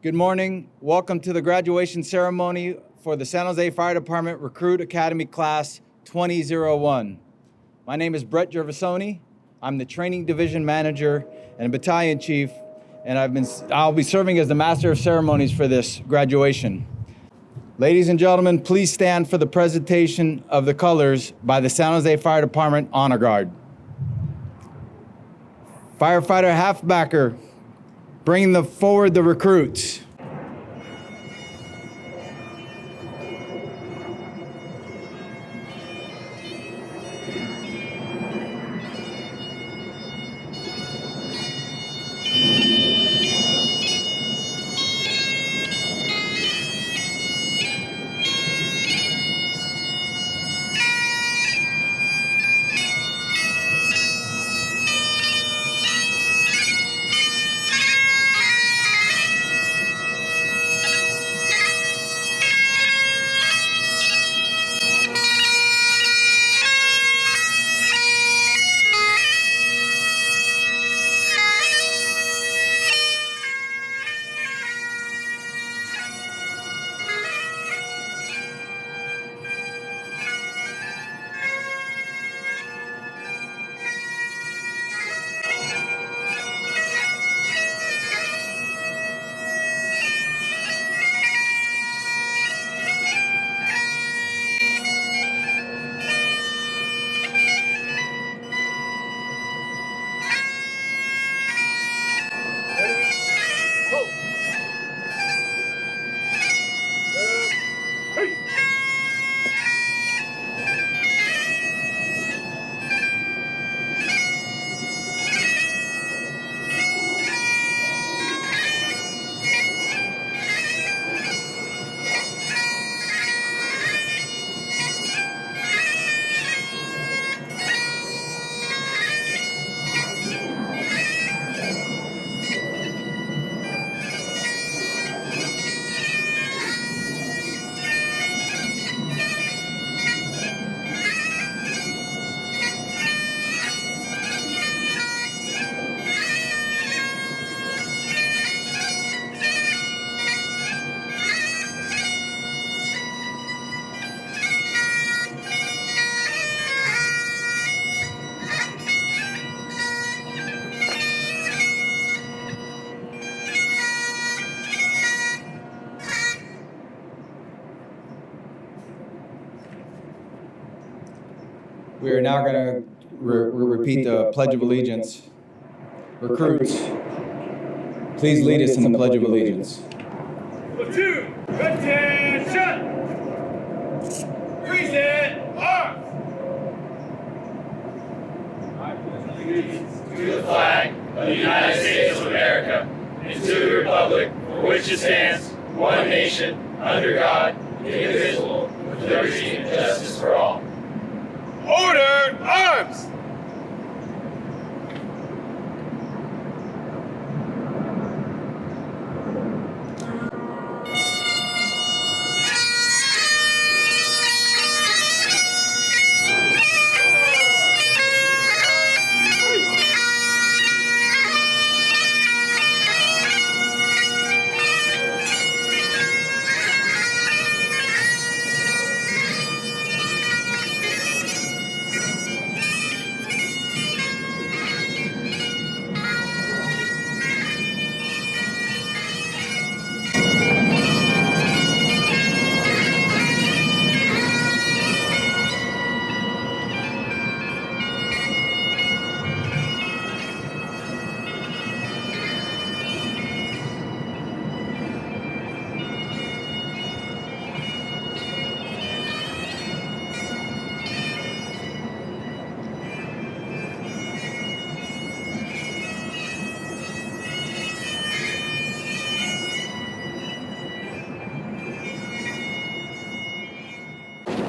Good morning. Welcome to the graduation ceremony for the San Jose Fire Department Recruit Academy Class 2001. My name is Brett Gervasoni. I'm the Training Division Manager and Battalion Chief, and I'll be serving as the Master of Ceremonies for this graduation. Ladies and gentlemen, please stand for the presentation of the colors by the San Jose Fire Department Honor Guard. Firefighter Halfbacker, bring forward the recruits. We are now going to repeat the Pledge of Allegiance. Recruits, please lead us in the Pledge of Allegiance. Platoon, attention! Present arms! I pledge allegiance to the flag of the United States of America and to the republic for which it stands, one nation, under God, indivisible, with liberty and justice for all. Order, arms!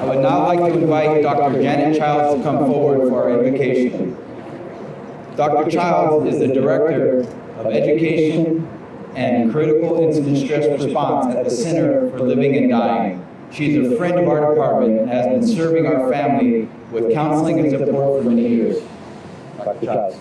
I would now like to invite Dr. Janet Childs to come forward for our invocation. Dr. Childs is the Director of Education and Critical Incident Stress Response at the Center for Living and Dying. She's a friend of our department and has been serving our family with counseling and support for many years. Dr. Childs.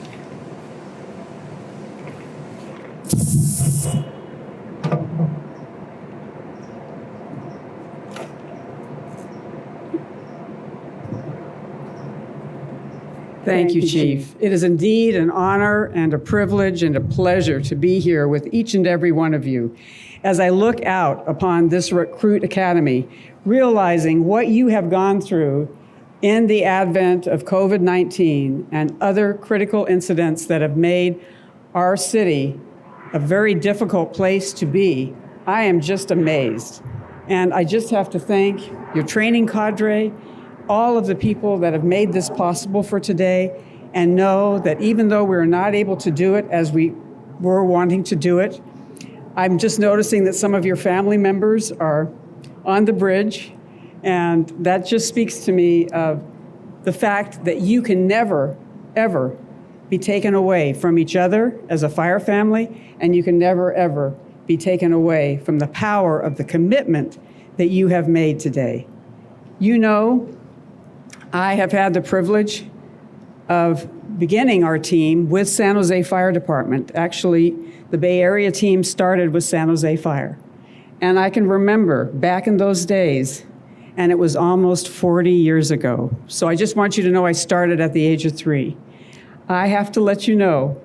Thank you, Chief. It is indeed an honor and a privilege and a pleasure to be here with each and every one of you. As I look out upon this Recruit Academy, realizing what you have gone through in the advent of COVID-19 and other critical incidents that have made our city a very difficult place to be, I am just amazed. And I just have to thank your training cadre, all of the people that have made this possible for today, and know that even though we're not able to do it as we were wanting to do it, I'm just noticing that some of your family members are on the bridge, and that just speaks to me of the fact that you can never, ever be taken away from each other as a fire family, and you can never, ever be taken away from the power of the commitment that you have made today. You know, I have had the privilege of beginning our team with San José Fire Department. Actually, the Bay Area team started with San José Fire. And I can remember back in those days, and it was almost 40 years ago. So I just want you to know I started at the age of 3. I have to let you know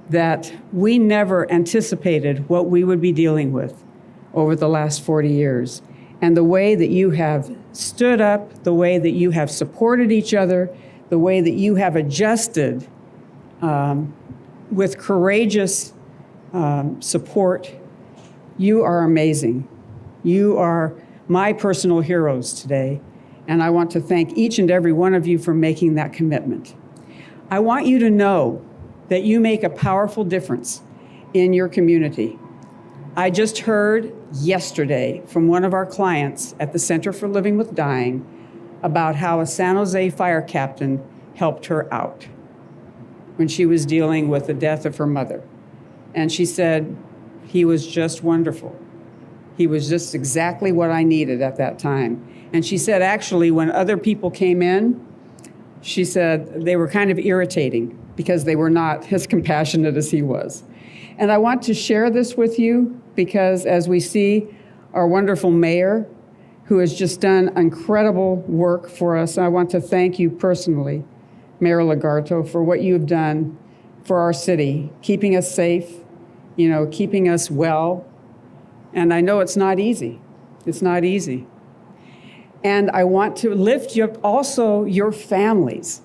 that we never anticipated what we would be dealing with over the last 40 years. And the way that you have stood up, the way that you have supported each other, the way that you have adjusted with courageous support, you are amazing. You are my personal heroes today, and I want to thank each and every one of you for making that commitment. I want you to know that you make a powerful difference in your community. I just heard yesterday from one of our clients at the Center for Living with Dying about how a San Jose fire captain helped her out when she was dealing with the death of her mother. And she said, he was just wonderful. He was just exactly what I needed at that time. And she said, actually, when other people came in, she said they were kind of irritating because they were not as compassionate as he was. And I want to share this with you because as we see our wonderful mayor, who has just done incredible work for us, I want to thank you personally, Mayor Lagarto, for what you have done for our city, keeping us safe, keeping us well. And I know it's not easy. It's not easy. And I want to lift you up also your families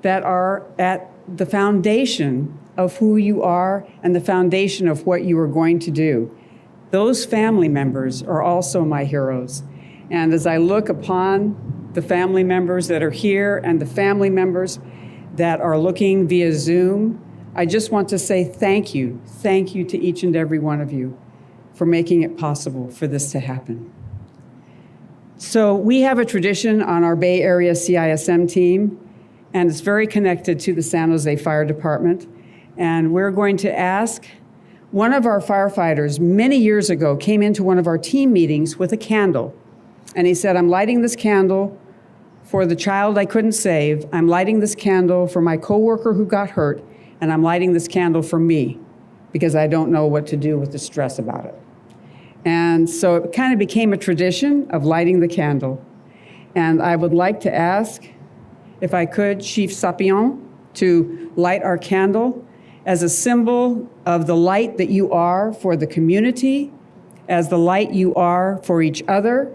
that are at the foundation of who you are and the foundation of what you are going to do. Those family members are also my heroes. And as I look upon the family members that are here and the family members that are looking via Zoom, I just want to say thank you to each and every one of you for making it possible for this to happen. So we have a tradition on our Bay Area CISM team, and it's very connected to the San Jose Fire Department. And we're going to ask, one of our firefighters many years ago came into one of our team meetings with a candle. And he said, I'm lighting this candle for the child I couldn't save. I'm lighting this candle for my coworker who got hurt. And I'm lighting this candle for me because I don't know what to do with the stress about it. And so it kind of became a tradition of lighting the candle. And I would like to ask, if I could, Chief Sapien, to light our candle as a symbol of the light that you are for the community, as the light you are for each other,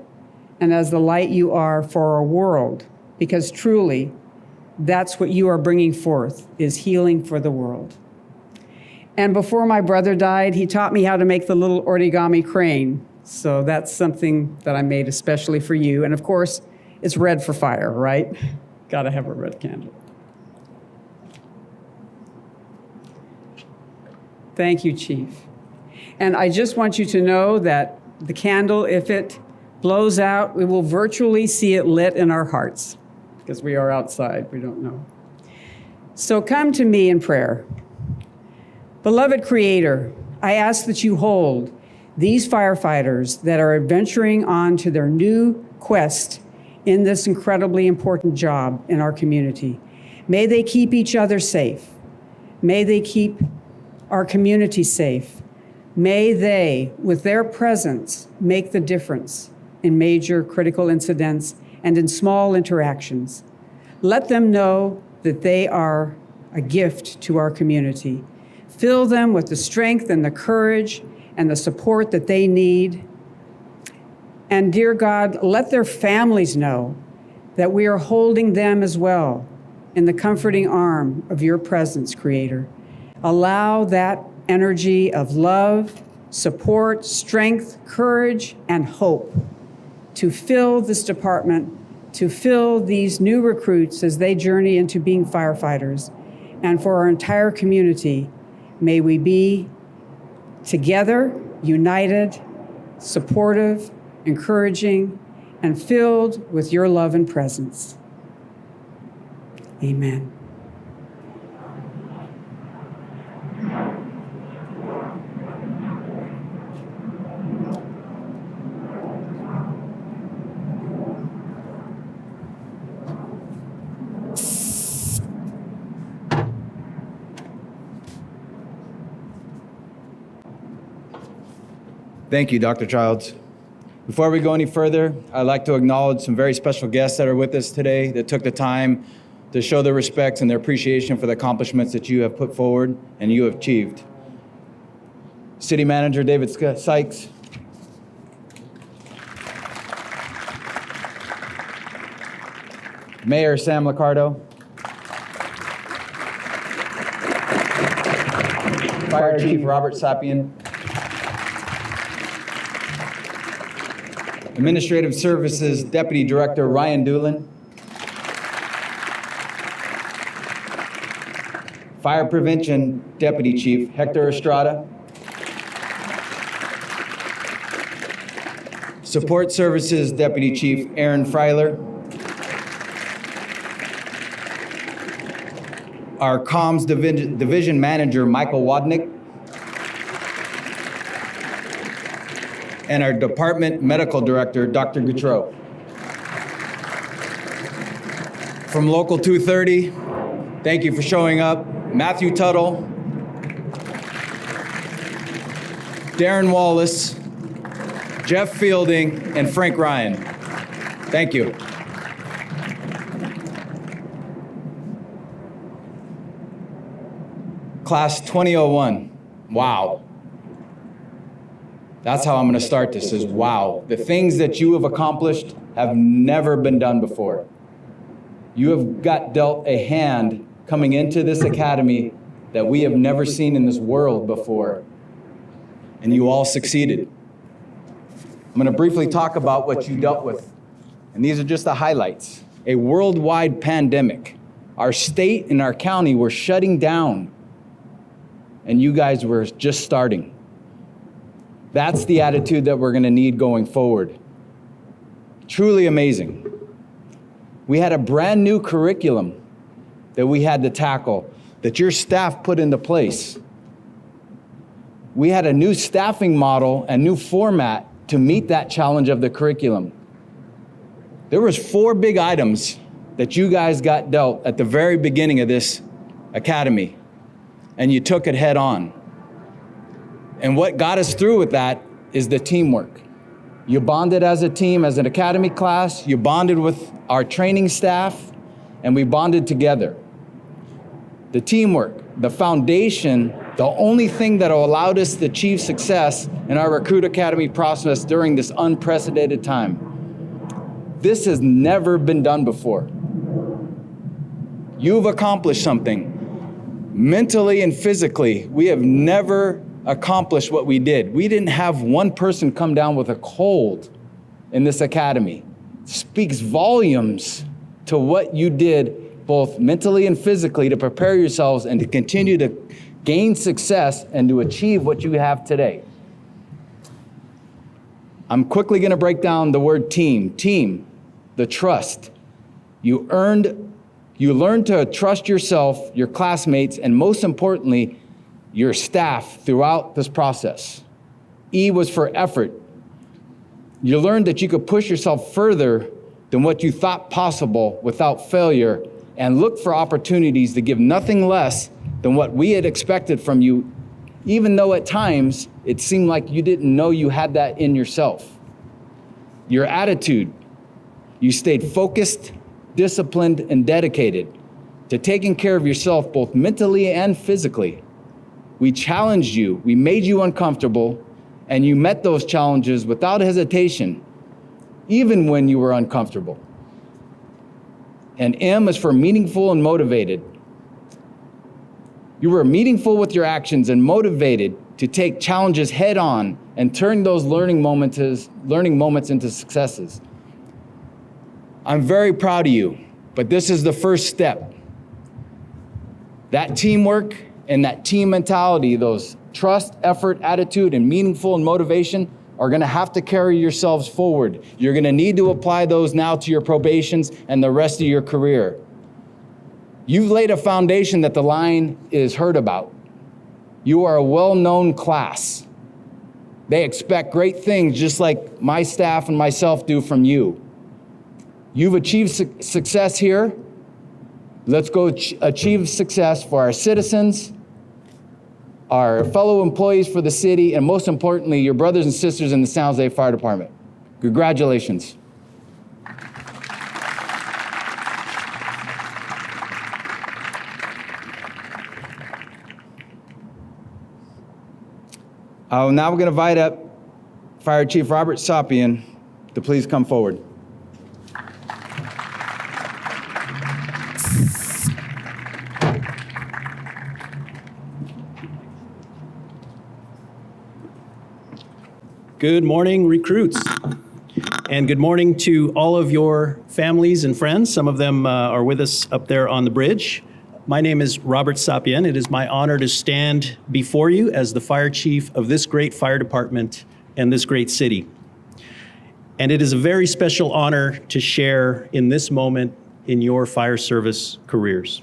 and as the light you are for our world. Because truly, that's what you are bringing forth, is healing for the world. And before my brother died, he taught me how to make the little origami crane. So that's something that I made especially for you. And of course, it's red for fire, right? Gotta have a red candle. Thank you, Chief. And I just want you to know that the candle, if it blows out, we will virtually see it lit in our hearts because we are outside, we don't know. So come to me in prayer. Beloved Creator, I ask that you hold these firefighters that are venturing on to their new quest in this incredibly important job in our community. May they keep each other safe. May they keep our community safe. May they, with their presence, make the difference in major critical incidents and in small interactions. Let them know that they are a gift to our community. Fill them with the strength and the courage and the support that they need. And dear God, let their families know that we are holding them as well in the comforting arm of your presence, Creator. Allow that energy of love, support, strength, courage, and hope to fill this department, to fill these new recruits as they journey into being firefighters. And for our entire community, may we be together, united, supportive, encouraging, and filled with your love and presence. Amen. Thank you, Dr. Childs. Before we go any further, I'd like to acknowledge some very special guests that are with us today that took the time to show their respects and their appreciation for the accomplishments that you have put forward and you have achieved. City Manager David Sykes. Mayor Sam Liccardo. Fire Chief Robert Sapien. Administrative Services Deputy Director Ryan Doolin. Fire Prevention Deputy Chief Hector Estrada. Support Services Deputy Chief Aaron Freiler. Our Comms Division Manager Michael Wadnick. And our Department Medical Director, Dr. Gautreaux. From Local 230, thank you for showing up. Matthew Tuttle, Darren Wallace, Jeff Fielding, and Frank Ryan. Thank you. Class 2001, wow. That's how I'm going to start this, is wow. The things that you have accomplished have never been done before. You have got dealt a hand coming into this academy that we have never seen in this world before. And you all succeeded. I'm going to briefly talk about what you dealt with. And these are just the highlights. A worldwide pandemic. Our state and our county were shutting down. And you guys were just starting. That's the attitude that we're going to need going forward. Truly amazing. We had a brand new curriculum that we had to tackle, that your staff put into place. We had a new staffing model and new format to meet that challenge of the curriculum. There was 4 big items that you guys got dealt at the very beginning of this academy, and you took it head on. And what got us through with that is the teamwork. You bonded as a team, as an academy class, you bonded with our training staff, and we bonded together. The teamwork, the foundation, the only thing that allowed us to achieve success in our Recruit Academy process during this unprecedented time. This has never been done before. You've accomplished something. Mentally and physically, we have never accomplished what we did. We didn't have one person come down with a cold in this academy. It speaks volumes to what you did both mentally and physically to prepare yourselves and to continue to gain success and to achieve what you have today. I'm quickly going to break down the word team. Team, the trust. You learned to trust yourself, your classmates, and most importantly, your staff throughout this process. E was for effort. You learned that you could push yourself further than what you thought possible without failure, and look for opportunities to give nothing less than what we had expected from you, even though at times it seemed like you didn't know you had that in yourself. Your attitude, you stayed focused, disciplined, and dedicated to taking care of yourself both mentally and physically. We challenged you, we made you uncomfortable, and you met those challenges without hesitation, even when you were uncomfortable. And M is for meaningful and motivated. You were meaningful with your actions and motivated to take challenges head on and turn those learning moments into successes. I'm very proud of you, but this is the first step. That teamwork and that team mentality, those trust, effort, attitude, and meaningful and motivation are gonna have to carry yourselves forward. You're gonna need to apply those now to your probations and the rest of your career. You've laid a foundation that the line is heard about. You are a well-known class. They expect great things just like my staff and myself do from you. You've achieved success here. Let's go achieve success for our citizens, our fellow employees for the city, and most importantly, your brothers and sisters in the San Jose Fire Department. Congratulations. Now we're going to invite up Fire Chief Robert Sapien to please come forward. Good morning, recruits. And good morning to all of your families and friends. Some of them are with us up there on the bridge. My name is Robert Sapien. It is my honor to stand before you as the fire chief of this great fire department and this great city. And it is a very special honor to share in this moment in your fire service careers.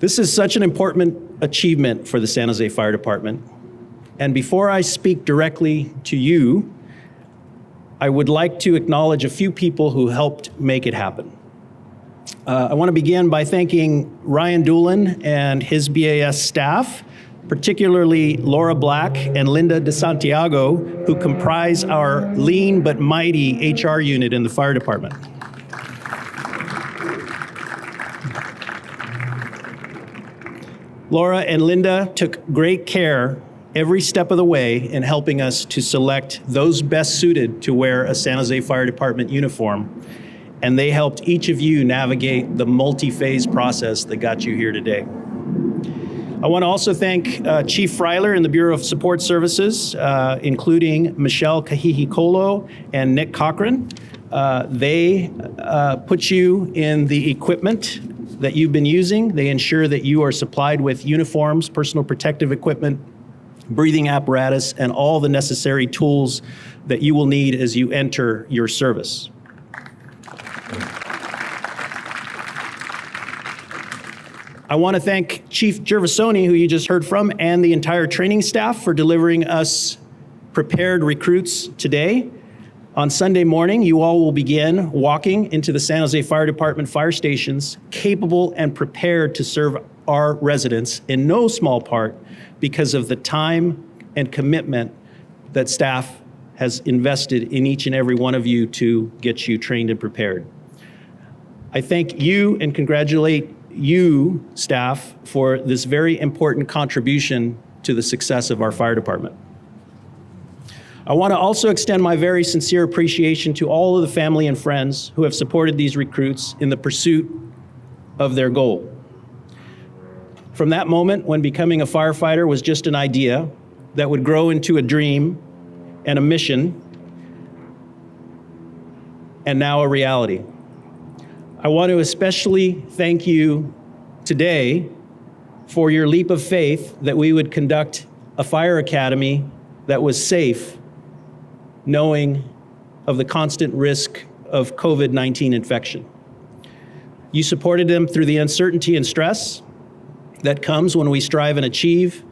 This is such an important achievement for the San Jose Fire Department. And before I speak directly to you, I would like to acknowledge a few people who helped make it happen. I want to begin by thanking Ryan Doolin and his BAS staff, particularly Laura Black and Linda DeSantiago, who comprise our lean but mighty HR unit in the fire department. Laura and Linda took great care every step of the way in helping us to select those best suited to wear a San Jose Fire Department uniform, and they helped each of you navigate the multi-phase process that got you here today. I want to also thank Chief Freiler in the Bureau of Support Services, including Michelle Kahihikolo and Nick Cochran. They put you in the equipment that you've been using. They ensure that you are supplied with uniforms, personal protective equipment, breathing apparatus, and all the necessary tools that you will need as you enter your service. I want to thank Chief Gervasoni, who you just heard from, and the entire training staff for delivering us prepared recruits today. On Sunday morning, you all will begin walking into the San Jose Fire Department fire stations, capable and prepared to serve our residents, in no small part because of the time and commitment that staff has invested in each and every one of you to get you trained and prepared. I thank you and congratulate you, staff, for this very important contribution to the success of our fire department. I want to also extend my very sincere appreciation to all of the family and friends who have supported these recruits in the pursuit of their goal. From that moment when becoming a firefighter was just an idea that would grow into a dream and a mission, and now a reality. I want to especially thank you today for your leap of faith that we would conduct a fire academy that was safe, knowing of the constant risk of COVID-19 infection. You supported them through the uncertainty and stress that comes when we strive and achieve,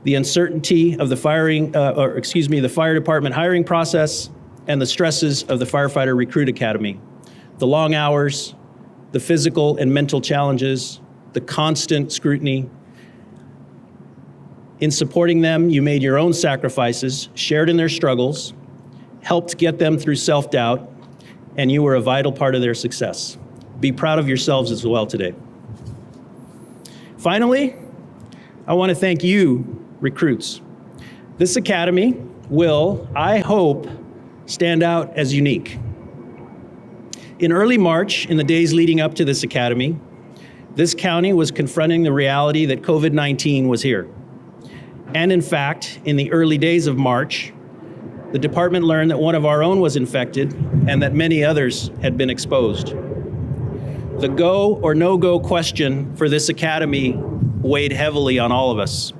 the uncertainty of the the fire department hiring process, and the stresses of the Firefighter Recruit Academy, the long hours, the physical and mental challenges, the constant scrutiny. In supporting them, you made your own sacrifices, shared in their struggles, helped get them through self-doubt, and you were a vital part of their success. Be proud of yourselves as well today. Finally, I want to thank you, recruits. This academy will, I hope, stand out as unique. In early March, in the days leading up to this academy, this county was confronting the reality that COVID-19 was here. And in fact, in the early days of March, the department learned that one of our own was infected and that many others had been exposed. The go or no-go question for this academy weighed heavily on all of us.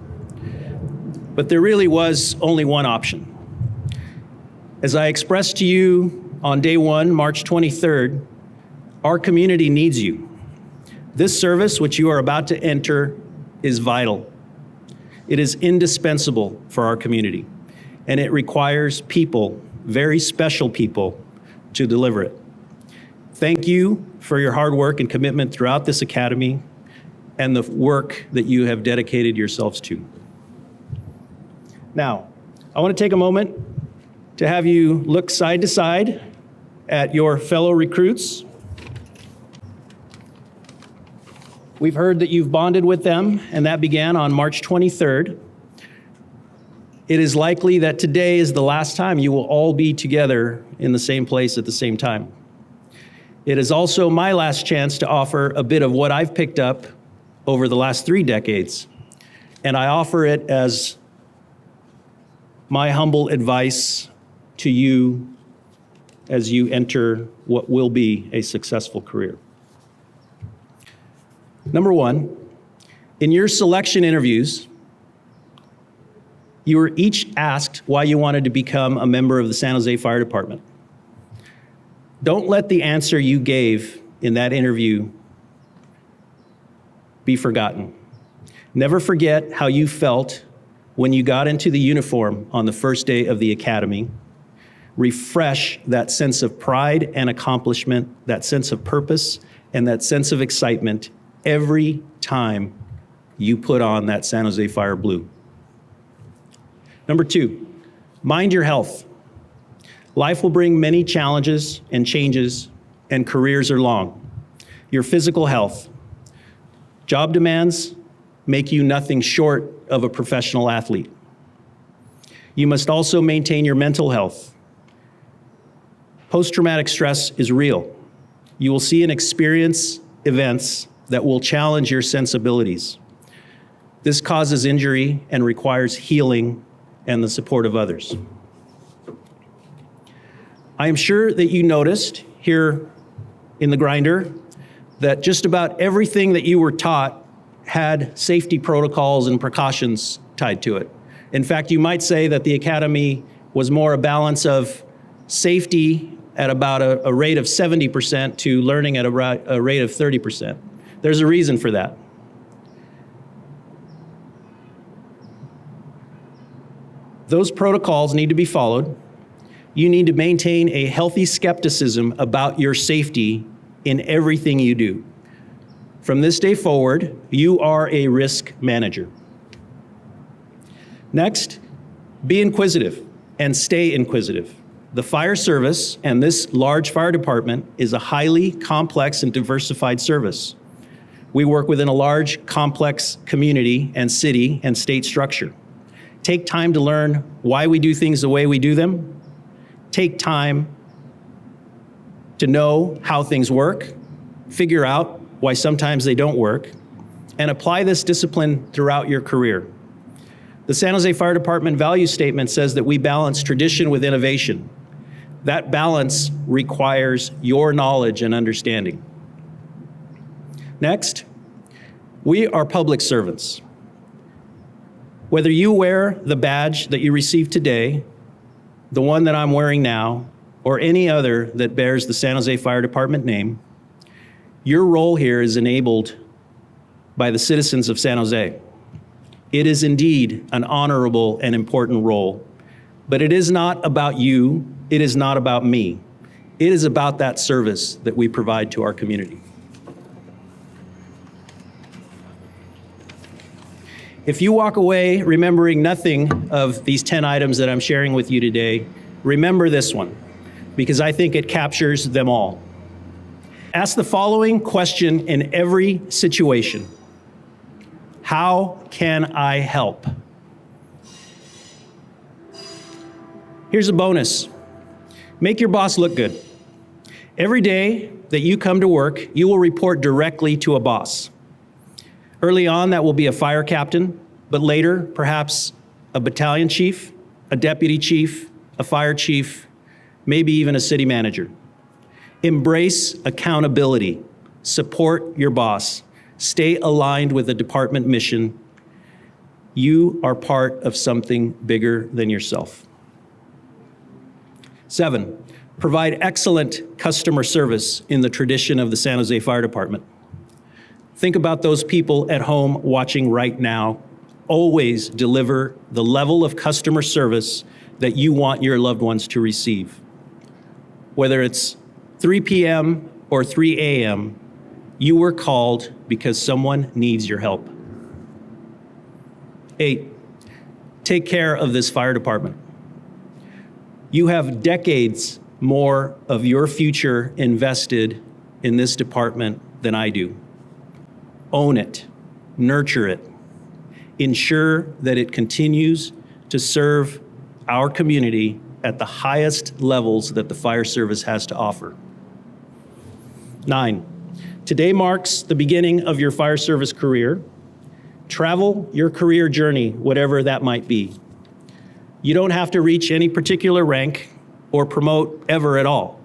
But there really was only one option. As I expressed to you on day one, March 23rd, our community needs you. This service, which you are about to enter, is vital. It is indispensable for our community, and it requires people, very special people, to deliver it. Thank you for your hard work and commitment throughout this academy and the work that you have dedicated yourselves to. Now, I want to take a moment to have you look side to side at your fellow recruits. We've heard that you've bonded with them, and that began on March 23rd. It is likely that today is the last time you will all be together in the same place at the same time. It is also my last chance to offer a bit of what I've picked up over the last 3 decades, and I offer it as my humble advice to you as you enter what will be a successful career. Number one, in your selection interviews, you were each asked why you wanted to become a member of the San Jose Fire Department. Don't let the answer you gave in that interview be forgotten. Never forget how you felt when you got into the uniform on the first day of the academy. Refresh that sense of pride and accomplishment, that sense of purpose, and that sense of excitement every time you put on that San Jose Fire blue. Number two, mind your health. Life will bring many challenges and changes, and careers are long. Your physical health. Job demands make you nothing short of a professional athlete. You must also maintain your mental health. Post-traumatic stress is real. You will see and experience events that will challenge your sensibilities. This causes injury and requires healing and the support of others. I am sure that you noticed here in the grinder that just about everything that you were taught had safety protocols and precautions tied to it. In fact, you might say that the academy was more a balance of safety at about a rate of 70% to learning at a rate of 30%. There's a reason for that. Those protocols need to be followed. You need to maintain a healthy skepticism about your safety in everything you do. From this day forward, you are a risk manager. Next, be inquisitive and stay inquisitive. The fire service and this large fire department is a highly complex and diversified service. We work within a large, complex community and city and state structure. Take time to learn why we do things the way we do them. Take time to know how things work, figure out why sometimes they don't work, and apply this discipline throughout your career. The San Jose Fire Department value statement says that we balance tradition with innovation. That balance requires your knowledge and understanding. Next, we are public servants. Whether you wear the badge that you received today, the one that I'm wearing now, or any other that bears the San Jose Fire Department name, your role here is enabled by the citizens of San Jose. It is indeed an honorable and important role, but it is not about you, it is not about me. It is about that service that we provide to our community. If you walk away remembering nothing of these 10 items that I'm sharing with you today, remember this one, because I think it captures them all. Ask the following question in every situation. How can I help? Here's a bonus. Make your boss look good. Every day that you come to work, you will report directly to a boss. Early on, that will be a fire captain, but later, perhaps a battalion chief, a deputy chief, a fire chief, maybe even a city manager. Embrace accountability. Support your boss. Stay aligned with the department mission. You are part of something bigger than yourself. 7, provide excellent customer service in the tradition of the San Jose Fire Department. Think about those people at home watching right now. Always deliver the level of customer service that you want your loved ones to receive. Whether it's 3 p.m. or 3 a.m., you were called because someone needs your help. 8, take care of this fire department. You have decades more of your future invested in this department than I do. Own it, nurture it, ensure that it continues to serve our community at the highest levels that the fire service has to offer. 9, today marks the beginning of your fire service career. Travel your career journey, whatever that might be. You don't have to reach any particular rank or promote ever at all.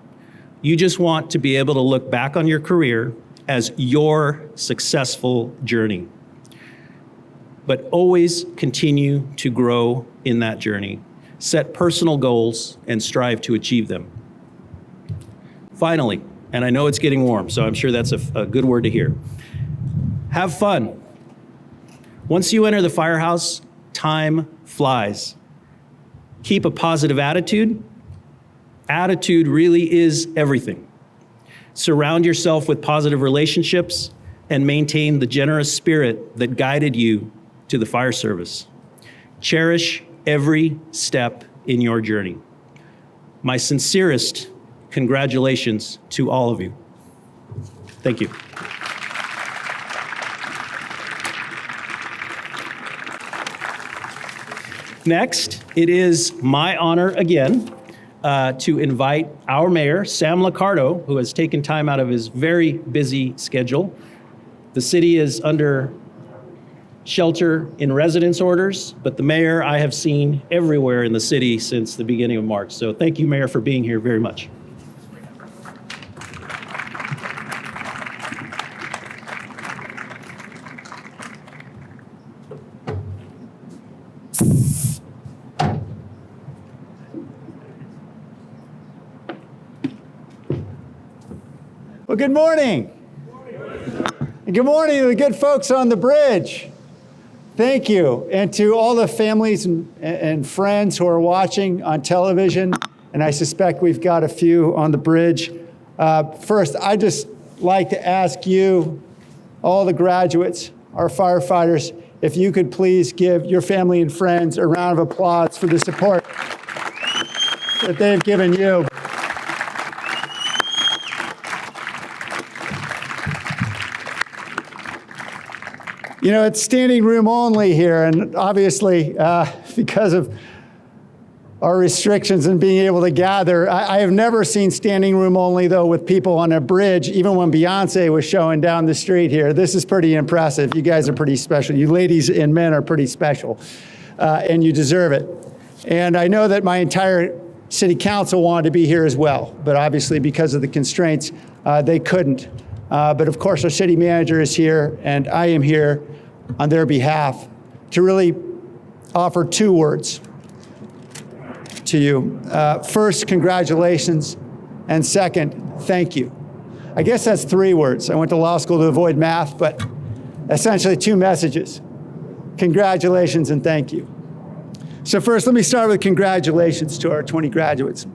You just want to be able to look back on your career as your successful journey. But always continue to grow in that journey. Set personal goals and strive to achieve them. Finally, and I know it's getting warm, so I'm sure that's a good word to hear. Have fun. Once you enter the firehouse, time flies. Keep a positive attitude. Attitude really is everything. Surround yourself with positive relationships and maintain the generous spirit that guided you to the fire service. Cherish every step in your journey. My sincerest congratulations to all of you. Thank you. Next, it is my honor again to invite our mayor, Sam Liccardo, who has taken time out of his very busy schedule. The city is under shelter in residence orders, but the mayor I have seen everywhere in the city since the beginning of March. So thank you, Mayor, for being here very much. Well, good morning. And good morning to the good folks on the bridge. Thank you. And to all the families and friends who are watching on television, and I suspect we've got a few on the bridge. First, I'd just like to ask you, all the graduates, our firefighters, if you could please give your family and friends a round of applause for the support that they've given you. You know, it's standing room only here, and obviously, because of our restrictions and being able to gather, I have never seen standing room only, though, with people on a bridge, even when Beyonce was showing down the street here. This is pretty impressive. You guys are pretty special. You ladies and men are pretty special, and you deserve it. And I know that my entire city council wanted to be here as well, but obviously, because of the constraints, they couldn't. But of course, our city manager is here, and I am here on their behalf to really offer 2 words to you. First, congratulations, and second, thank you. I guess that's 3 words. I went to law school to avoid math, but essentially 2 messages. Congratulations and thank you. So first, let me start with congratulations to our 20 graduates.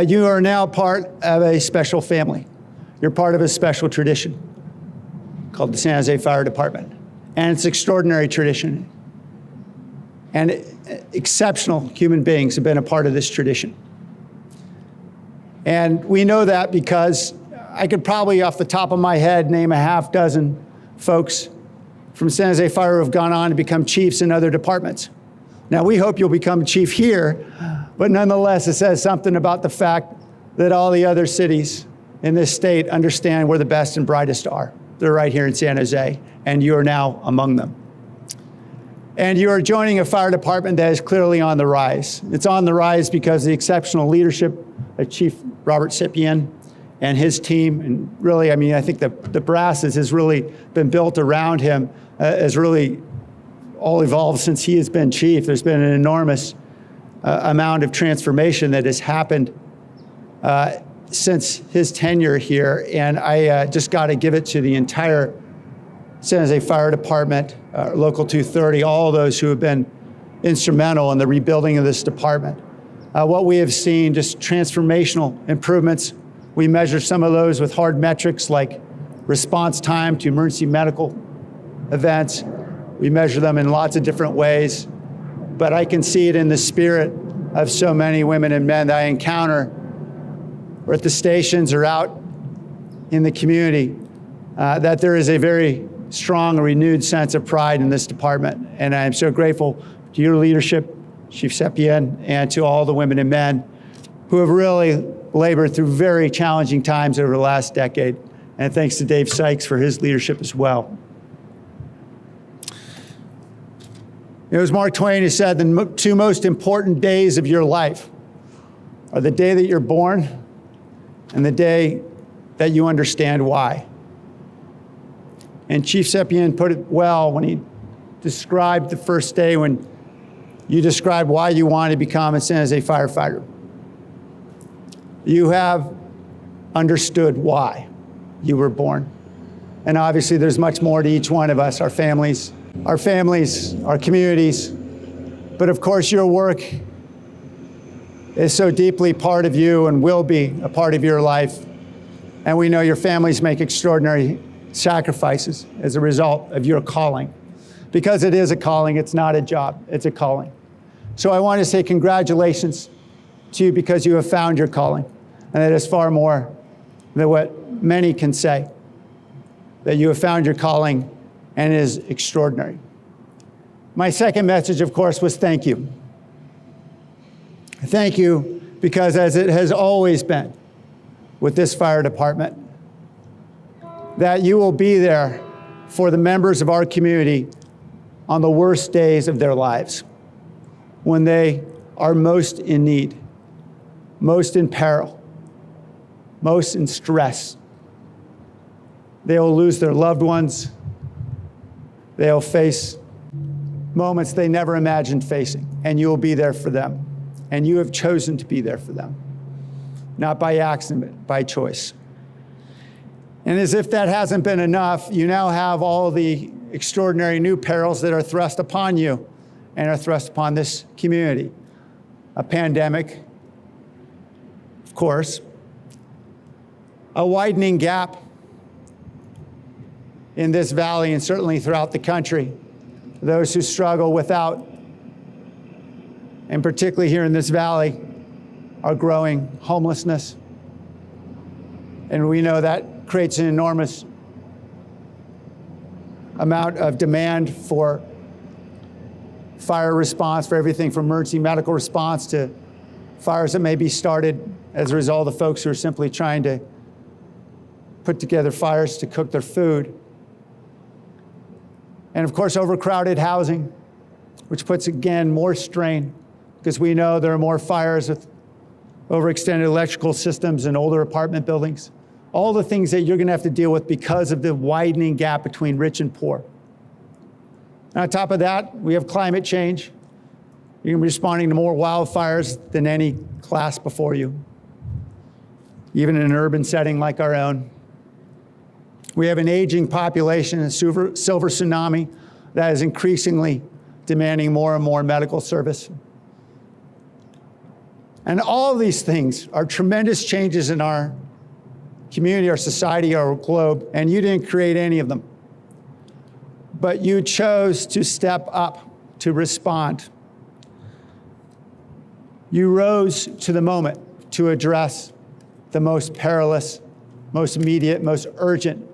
You are now part of a special family. You're part of a special tradition called the San Jose Fire Department. And it's an extraordinary tradition. And exceptional human beings have been a part of this tradition. And we know that because I could probably, off the top of my head, name a half dozen folks from San Jose Fire who have gone on to become chiefs in other departments. Now, we hope you'll become chief here, but nonetheless, it says something about the fact that all the other cities in this state understand where the best and brightest are. They're right here in San Jose, and you are now among them. And you are joining a fire department that is clearly on the rise. It's on the rise because of the exceptional leadership of Chief Robert Sapien and his team. And really, I mean, I think the brass has really been built around him, has really all evolved since he has been chief. There's been an enormous amount of transformation that has happened since his tenure here. And I just got to give it to the entire San Jose Fire Department, Local 230, all those who have been instrumental in the rebuilding of this department. What we have seen, just transformational improvements. We measure some of those with hard metrics like response time to emergency medical events. We measure them in lots of different ways, but I can see it in the spirit of so many women and men that I encounter or at the stations or out in the community, that there is a very strong, renewed sense of pride in this department. And I am so grateful to your leadership, Chief Sapien, and to all the women and men who have really labored through very challenging times over the last decade. And thanks to Dave Sykes for his leadership as well. It was Mark Twain who said the two most important days of your life are the day that you're born and the day that you understand why. And Chief Sapien put it well when he described the first day when you described why you wanted to become a San Jose firefighter. You have understood why you were born. And obviously there's much more to each one of us, our families, our communities. But of course your work is so deeply part of you and will be a part of your life. And we know your families make extraordinary sacrifices as a result of your calling. Because it is a calling, it's not a job, it's a calling. So I want to say congratulations to you because you have found your calling. And that is far more than what many can say. That you have found your calling and it is extraordinary. My second message, of course, was thank you. Thank you because as it has always been with this fire department, that you will be there for the members of our community on the worst days of their lives, when they are most in need, most in peril, most in stress. They will lose their loved ones. They will face moments they never imagined facing, and you will be there for them. And you have chosen to be there for them, not by accident, but by choice. And as if that hasn't been enough, you now have all the extraordinary new perils that are thrust upon you and are thrust upon this community. A pandemic, of course, a widening gap in this valley and certainly throughout the country. Those who struggle without, and particularly here in this valley, are growing homelessness. And we know that creates an enormous amount of demand for fire response, for everything from emergency medical response to fires that may be started as a result of folks who are simply trying to put together fires to cook their food. And of course, overcrowded housing, which puts, again, more strain because we know there are more fires with overextended electrical systems in older apartment buildings. All the things that you're going to have to deal with because of the widening gap between rich and poor. And on top of that, we have climate change. You're going to be responding to more wildfires than any class before you, even in an urban setting like our own. We have an aging population, a silver tsunami that is increasingly demanding more and more medical service. And all of these things are tremendous changes in our community, our society, our globe, and you didn't create any of them. But you chose to step up, to respond. You rose to the moment to address the most perilous most immediate, most urgent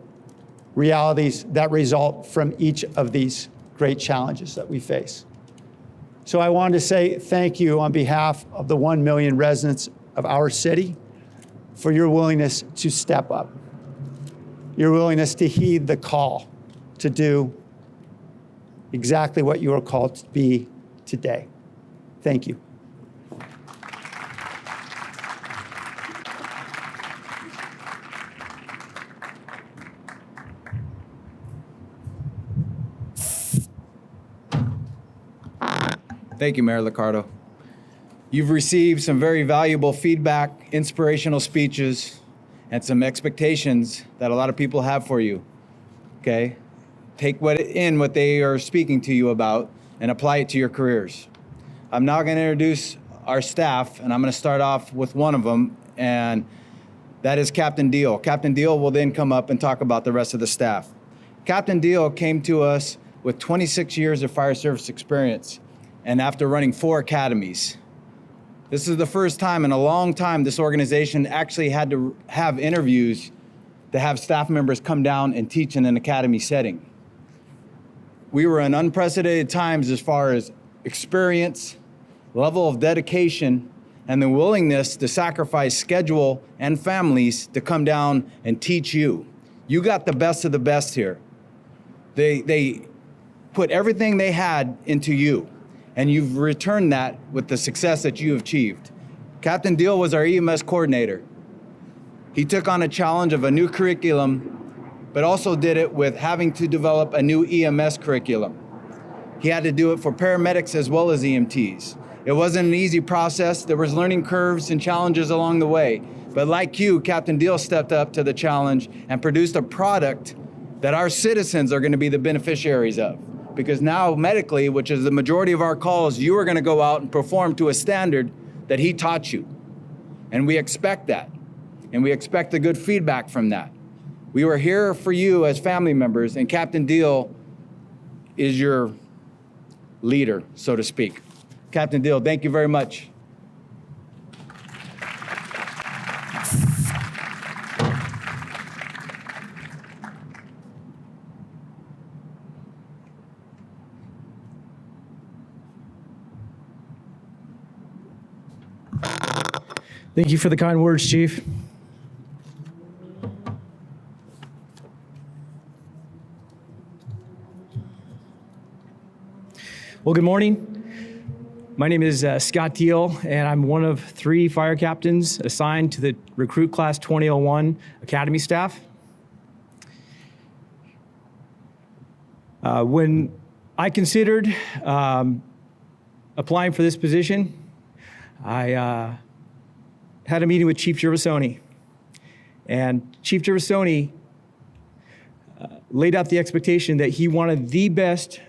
realities that result from each of these great challenges that we face. So I wanted to say thank you on behalf of the 1 million residents of our city for your willingness to step up, your willingness to heed the call to do exactly what you are called to be today. Thank you. Thank you, Mayor Liccardo. You've received some very valuable feedback, inspirational speeches, and some expectations that a lot of people have for you, okay? Take what they are speaking to you about and apply it to your careers. I'm now going to introduce our staff, and I'm going to start off with one of them, and that is Captain Deal. Captain Deal will then come up and talk about the rest of the staff. Captain Deal came to us with 26 years of fire service experience, and after running 4 academies. This is the first time in a long time this organization actually had to have interviews to have staff members come down and teach in an academy setting. We were in unprecedented times as far as experience, level of dedication, and the willingness to sacrifice schedule and families to come down and teach you. You got the best of the best here. They put everything they had into you, and you've returned that with the success that you have achieved. Captain Deal was our EMS coordinator. He took on a challenge of a new curriculum, but also did it with having to develop a new EMS curriculum. He had to do it for paramedics as well as EMTs. It wasn't an easy process. There was learning curves and challenges along the way. But like you, Captain Deal stepped up to the challenge and produced a product that our citizens are going to be the beneficiaries of. Because now medically, which is the majority of our calls, you are going to go out and perform to a standard that he taught you. And we expect that. And we expect the good feedback from that. We were here for you as family members, and Captain Deal is your leader, so to speak. Captain Deal, thank you very much. Thank you for the kind words, Chief. Well, good morning. My name is Scott Deal, and I'm one of 3 fire captains assigned to the Recruit Class 2001 Academy staff. When I considered applying for this position, I had a meeting with Chief Gervasoni, and Chief Gervasoni laid out the expectation that he wanted the best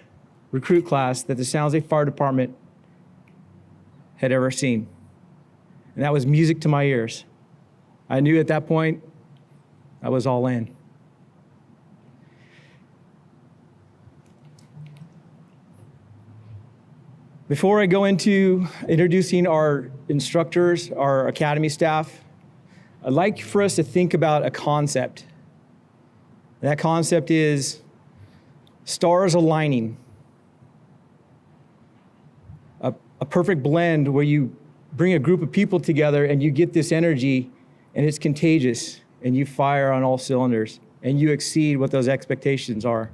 recruit class that the San Jose Fire Department had ever seen. And that was music to my ears. I knew at that point I was all in. Before I go into introducing our instructors, our academy staff, I'd like for us to think about a concept. And that concept is stars aligning. A perfect blend where you bring a group of people together and you get this energy and it's contagious and you fire on all cylinders and you exceed what those expectations are.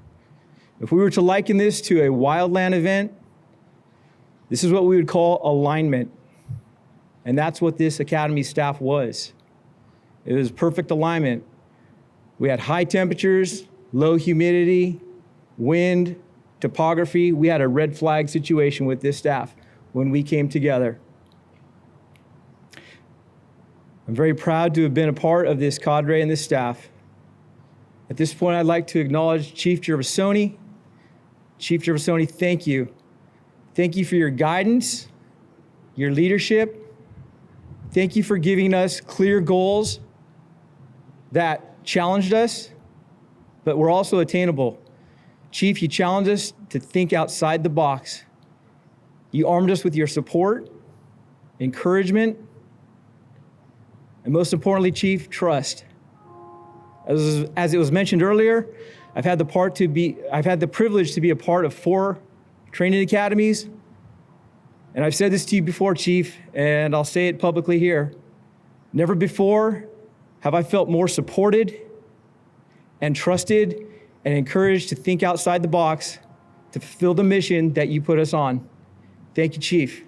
If we were to liken this to a wildland event, this is what we would call alignment. And that's what this academy staff was. It was perfect alignment. We had high temperatures, low humidity, wind, topography. We had a red flag situation with this staff when we came together. I'm very proud to have been a part of this cadre and this staff. At this point, I'd like to acknowledge Chief Gervasoni. Chief Gervasoni, thank you. Thank you for your guidance, your leadership. Thank you for giving us clear goals that challenged us, but were also attainable. Chief, you challenged us to think outside the box. You armed us with your support, encouragement, and most importantly, Chief, trust. As it was mentioned earlier, I've had the privilege to be a part of 4 training academies. And I've said this to you before, Chief, and I'll say it publicly here. Never before have I felt more supported and trusted and encouraged to think outside the box to fulfill the mission that you put us on. Thank you, Chief.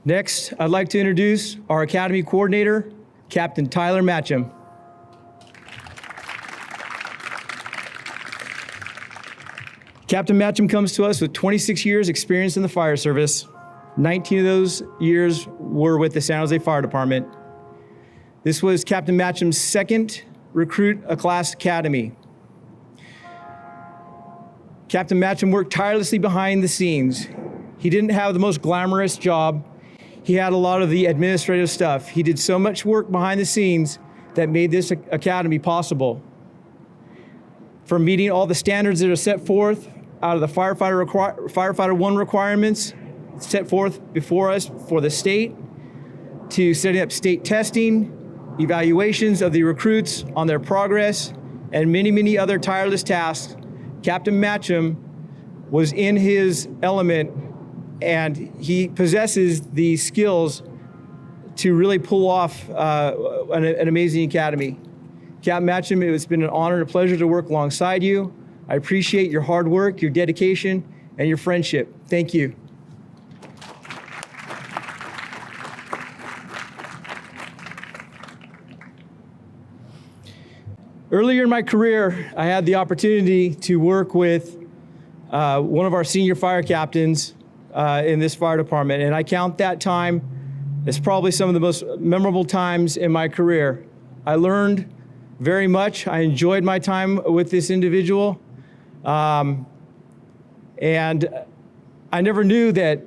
Next, I'd like to introduce our Academy Coordinator, Captain Tyler Matcham. Captain Matcham comes to us with 26 years experience in the fire service. 19 of those years were with the San Jose Fire Department. This was Captain Matcham's second Recruit a Class Academy. Captain Matcham worked tirelessly behind the scenes. He didn't have the most glamorous job. He had a lot of the administrative stuff. He did so much work behind the scenes that made this academy possible. From meeting all the standards that are set forth out of the Firefighter 1 requirements set forth before us for the state, to setting up state testing, evaluations of the recruits on their progress, and many, many other tireless tasks, Captain Matcham was in his element, and he possesses the skills to really pull off an amazing academy. Captain Matcham, it's been an honor and a pleasure to work alongside you. I appreciate your hard work, your dedication, and your friendship. Thank you. Earlier in my career, I had the opportunity to work with one of our senior fire captains in this fire department, and I count that time as probably some of the most memorable times in my career. I learned very much. I enjoyed my time with this individual, and I never knew that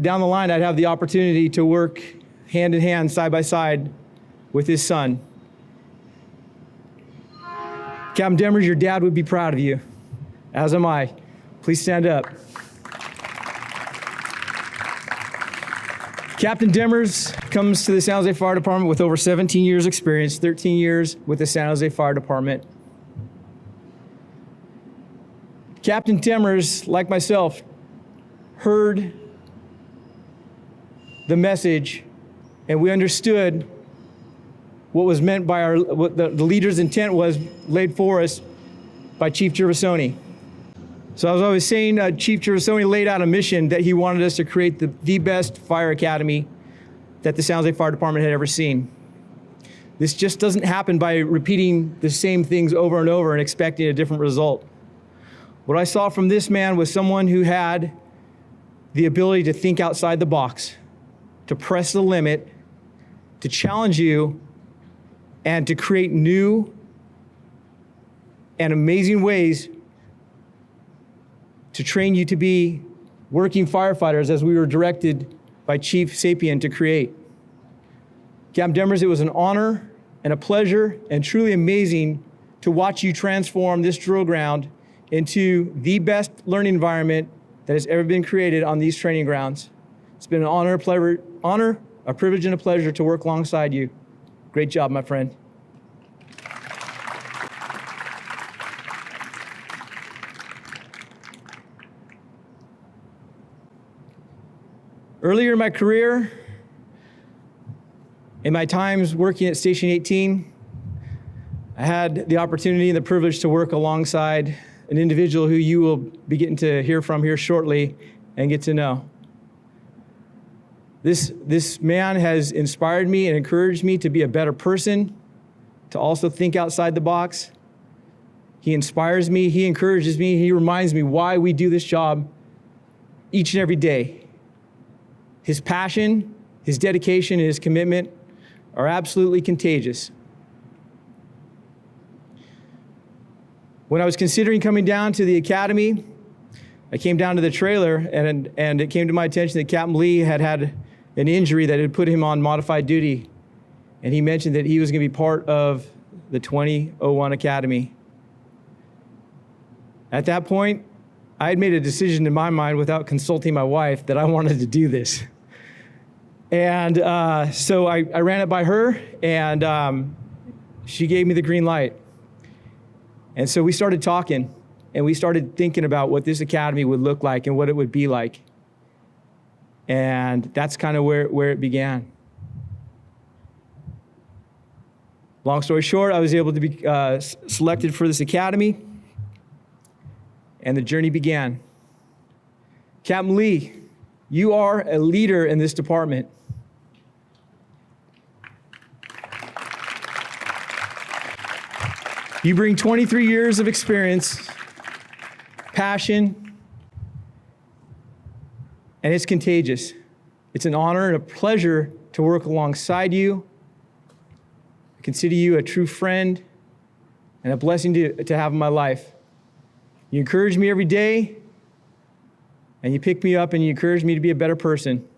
down the line I'd have the opportunity to work hand in hand, side by side with his son. Captain Demers, your dad would be proud of you, as am I. Please stand up. Captain Demers comes to the San Jose Fire Department with over 17 years experience, 13 years with the San Jose Fire Department. Captain Demers, like myself, heard the message, and we understood what was meant by what the leader's intent was laid for us by Chief Gervasoni. So as I was saying, Chief Gervasoni laid out a mission that he wanted us to create the best fire academy that the San Jose Fire Department had ever seen. This just doesn't happen by repeating the same things over and over and expecting a different result. What I saw from this man was someone who had the ability to think outside the box, to press the limit, to challenge you, and to create new and amazing ways to train you to be working firefighters as we were directed by Chief Sapien to create. Captain Demers, it was an honor and a pleasure and truly amazing to watch you transform this drill ground into the best learning environment that has ever been created on these training grounds. It's been an honor, a privilege, and a pleasure to work alongside you. Great job, my friend. Earlier in my career, in my times working at Station 18, I had the opportunity and the privilege to work alongside an individual who you will be getting to hear from here shortly and get to know. This man has inspired me and encouraged me to be a better person, to also think outside the box. He inspires me, he encourages me, he reminds me why we do this job each and every day. His passion, his dedication, and his commitment are absolutely contagious. When I was considering coming down to the academy, I came down to the trailer and it came to my attention that Captain Lee had an injury that had put him on modified duty. And he mentioned that he was going to be part of the 2001 Academy. At that point, I had made a decision in my mind without consulting my wife that I wanted to do this. And so I ran it by her, and she gave me the green light. And so we started talking, and we started thinking about what this academy would look like and what it would be like. And that's kind of where it began. Long story short, I was able to be selected for this academy, and the journey began. Captain Lee, you are a leader in this department. You bring 23 years of experience, passion, and it's contagious. It's an honor and a pleasure to work alongside you. I consider you a true friend and a blessing to have in my life. You encourage me every day, and you pick me up and you encourage me to be a better person.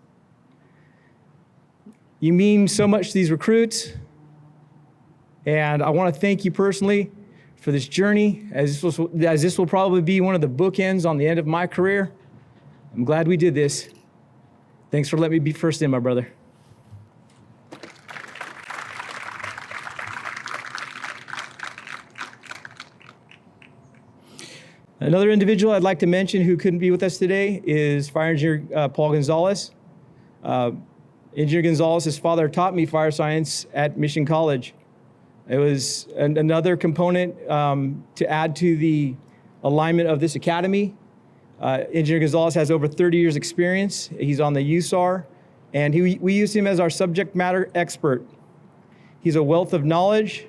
You mean so much to these recruits, and I want to thank you personally for this journey, as this will probably be one of the bookends on the end of my career. I'm glad we did this. Thanks for letting me be first in, my brother. Another individual I'd like to mention who couldn't be with us today is Fire Engineer Paul Gonzalez. Engineer Gonzalez's father taught me fire science at Mission College. It was another component to add to the alignment of this academy. Engineer Gonzalez has over 30 years experience. He's on the USAR, and we use him as our subject matter expert. He's a wealth of knowledge,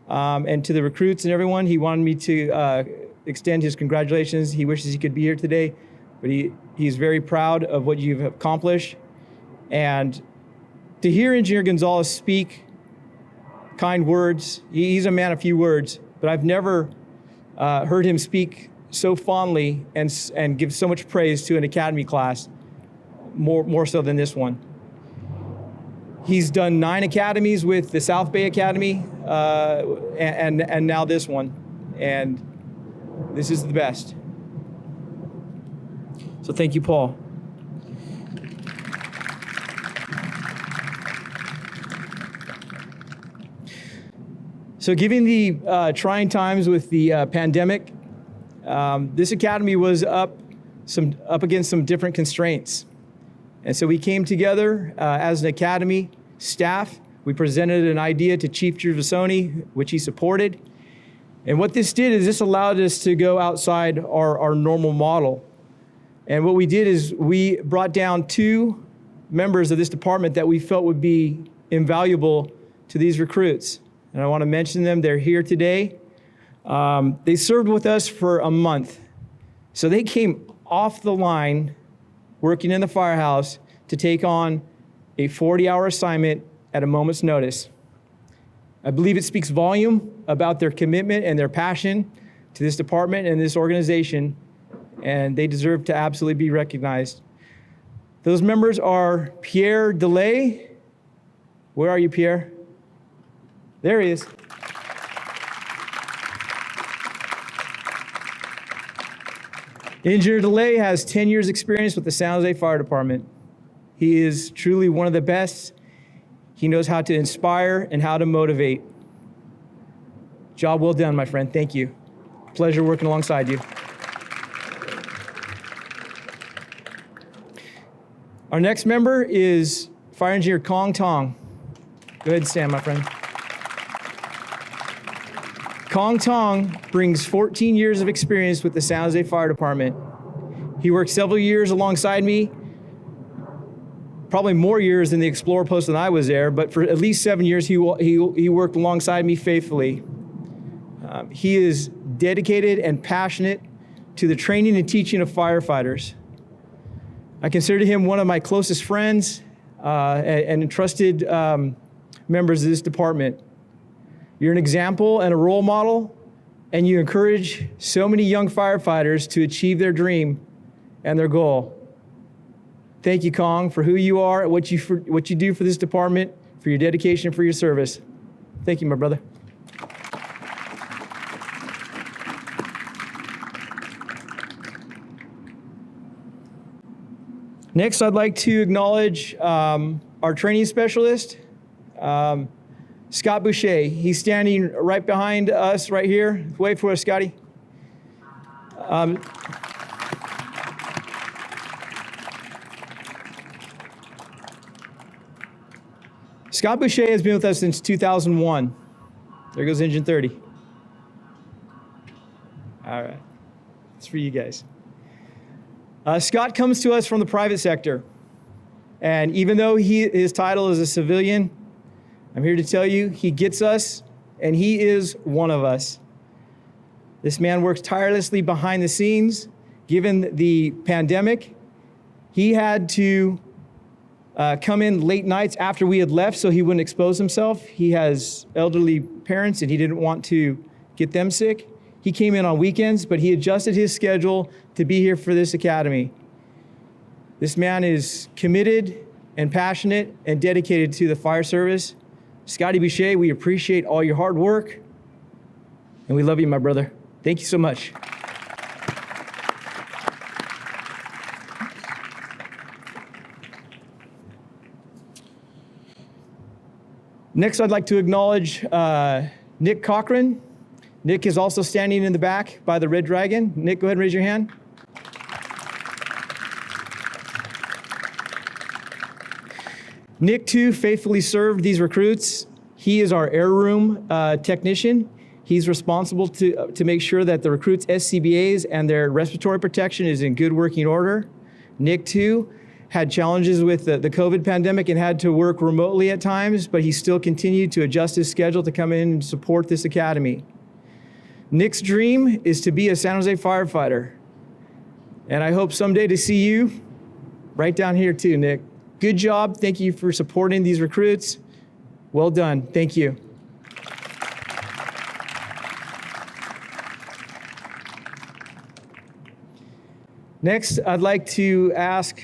and to the recruits and everyone, he wanted me to extend his congratulations. He wishes he could be here today, but he's very proud of what you've accomplished. And to hear Engineer Gonzalez speak kind words, he's a man of few words, but I've never heard him speak so fondly and give so much praise to an academy class, more so than this one. He's done 9 academies with the South Bay Academy, and now this one, and this is the best. So thank you, Paul. So given the trying times with the pandemic, this academy was up against some different constraints. And so we came together as an academy staff. We presented an idea to Chief Gervasoni, which he supported. And what this did is this allowed us to go outside our normal model. And what we did is we brought down 2 members of this department that we felt would be invaluable to these recruits. And I want to mention them. They're here today. They served with us for a month. So they came off the line working in the firehouse to take on a 40-hour assignment at a moment's notice. I believe it speaks volume about their commitment and their passion to this department and this organization, and they deserve to absolutely be recognized. Those members are Pierre DeLay. Where are you, Pierre? There he is. Engineer DeLay has 10 years experience with the San Jose Fire Department. He is truly one of the best. He knows how to inspire and how to motivate. Job well done, my friend. Thank you. Pleasure working alongside you. Our next member is Fire Engineer Kong Tong. Go ahead and stand, my friend. Kong Tong brings 14 years of experience with the San Jose Fire Department. He worked several years alongside me, probably more years than the Explorer post than I was there, but for at least 7 years, he worked alongside me faithfully. He is dedicated and passionate to the training and teaching of firefighters. I consider him one of my closest friends and trusted members of this department. You're an example and a role model, and you encourage so many young firefighters to achieve their dream and their goal. Thank you, Kong, for who you are and what you do for this department, for your dedication, for your service. Thank you, my brother. Next, I'd like to acknowledge our training specialist, Scott Boucher. He's standing right behind us right here. Wait for us, Scotty. Scott Boucher has been with us since 2001. There goes engine 30. All right, it's for you guys. Scott comes to us from the private sector. And even though his title is a civilian, I'm here to tell you, he gets us, and he is one of us. This man works tirelessly behind the scenes. Given the pandemic, he had to come in late nights after we had left so he wouldn't expose himself. He has elderly parents, and he didn't want to get them sick. He came in on weekends, but he adjusted his schedule to be here for this academy. This man is committed and passionate and dedicated to the fire service. Scotty Boucher, we appreciate all your hard work, and we love you, my brother. Thank you so much. Next, I'd like to acknowledge Nick Cochran. Nick is also standing in the back by the Red Dragon. Nick, go ahead and raise your hand. Nick, too, faithfully served these recruits. He is our air room technician. He's responsible to make sure that the recruits' SCBAs and their respiratory protection is in good working order. Nick, too, had challenges with the COVID pandemic and had to work remotely at times, but he still continued to adjust his schedule to come in and support this academy. Nick's dream is to be a San Jose firefighter. And I hope someday to see you right down here too, Nick. Good job. Thank you for supporting these recruits. Well done. Thank you. Next, I'd like to ask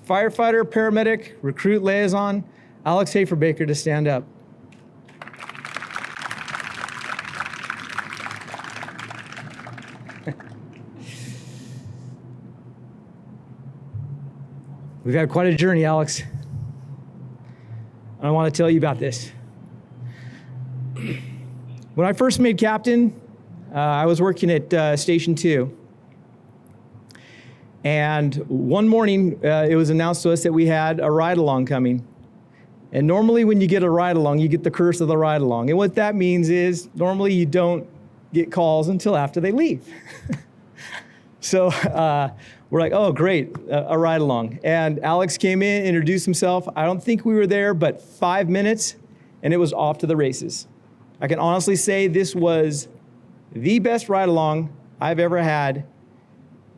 firefighter, paramedic, recruit liaison, Alex Haferbaker to stand up. We've had quite a journey, Alex. I want to tell you about this. When I first made captain, I was working at Station 2. And one morning, it was announced to us that we had a ride-along coming. And normally when you get a ride-along, you get the curse of the ride-along. And what that means is normally you don't get calls until after they leave. So we're like, oh, great, a ride-along. And Alex came in, introduced himself. I don't think we were there but 5 minutes, and it was off to the races. I can honestly say this was the best ride-along I've ever had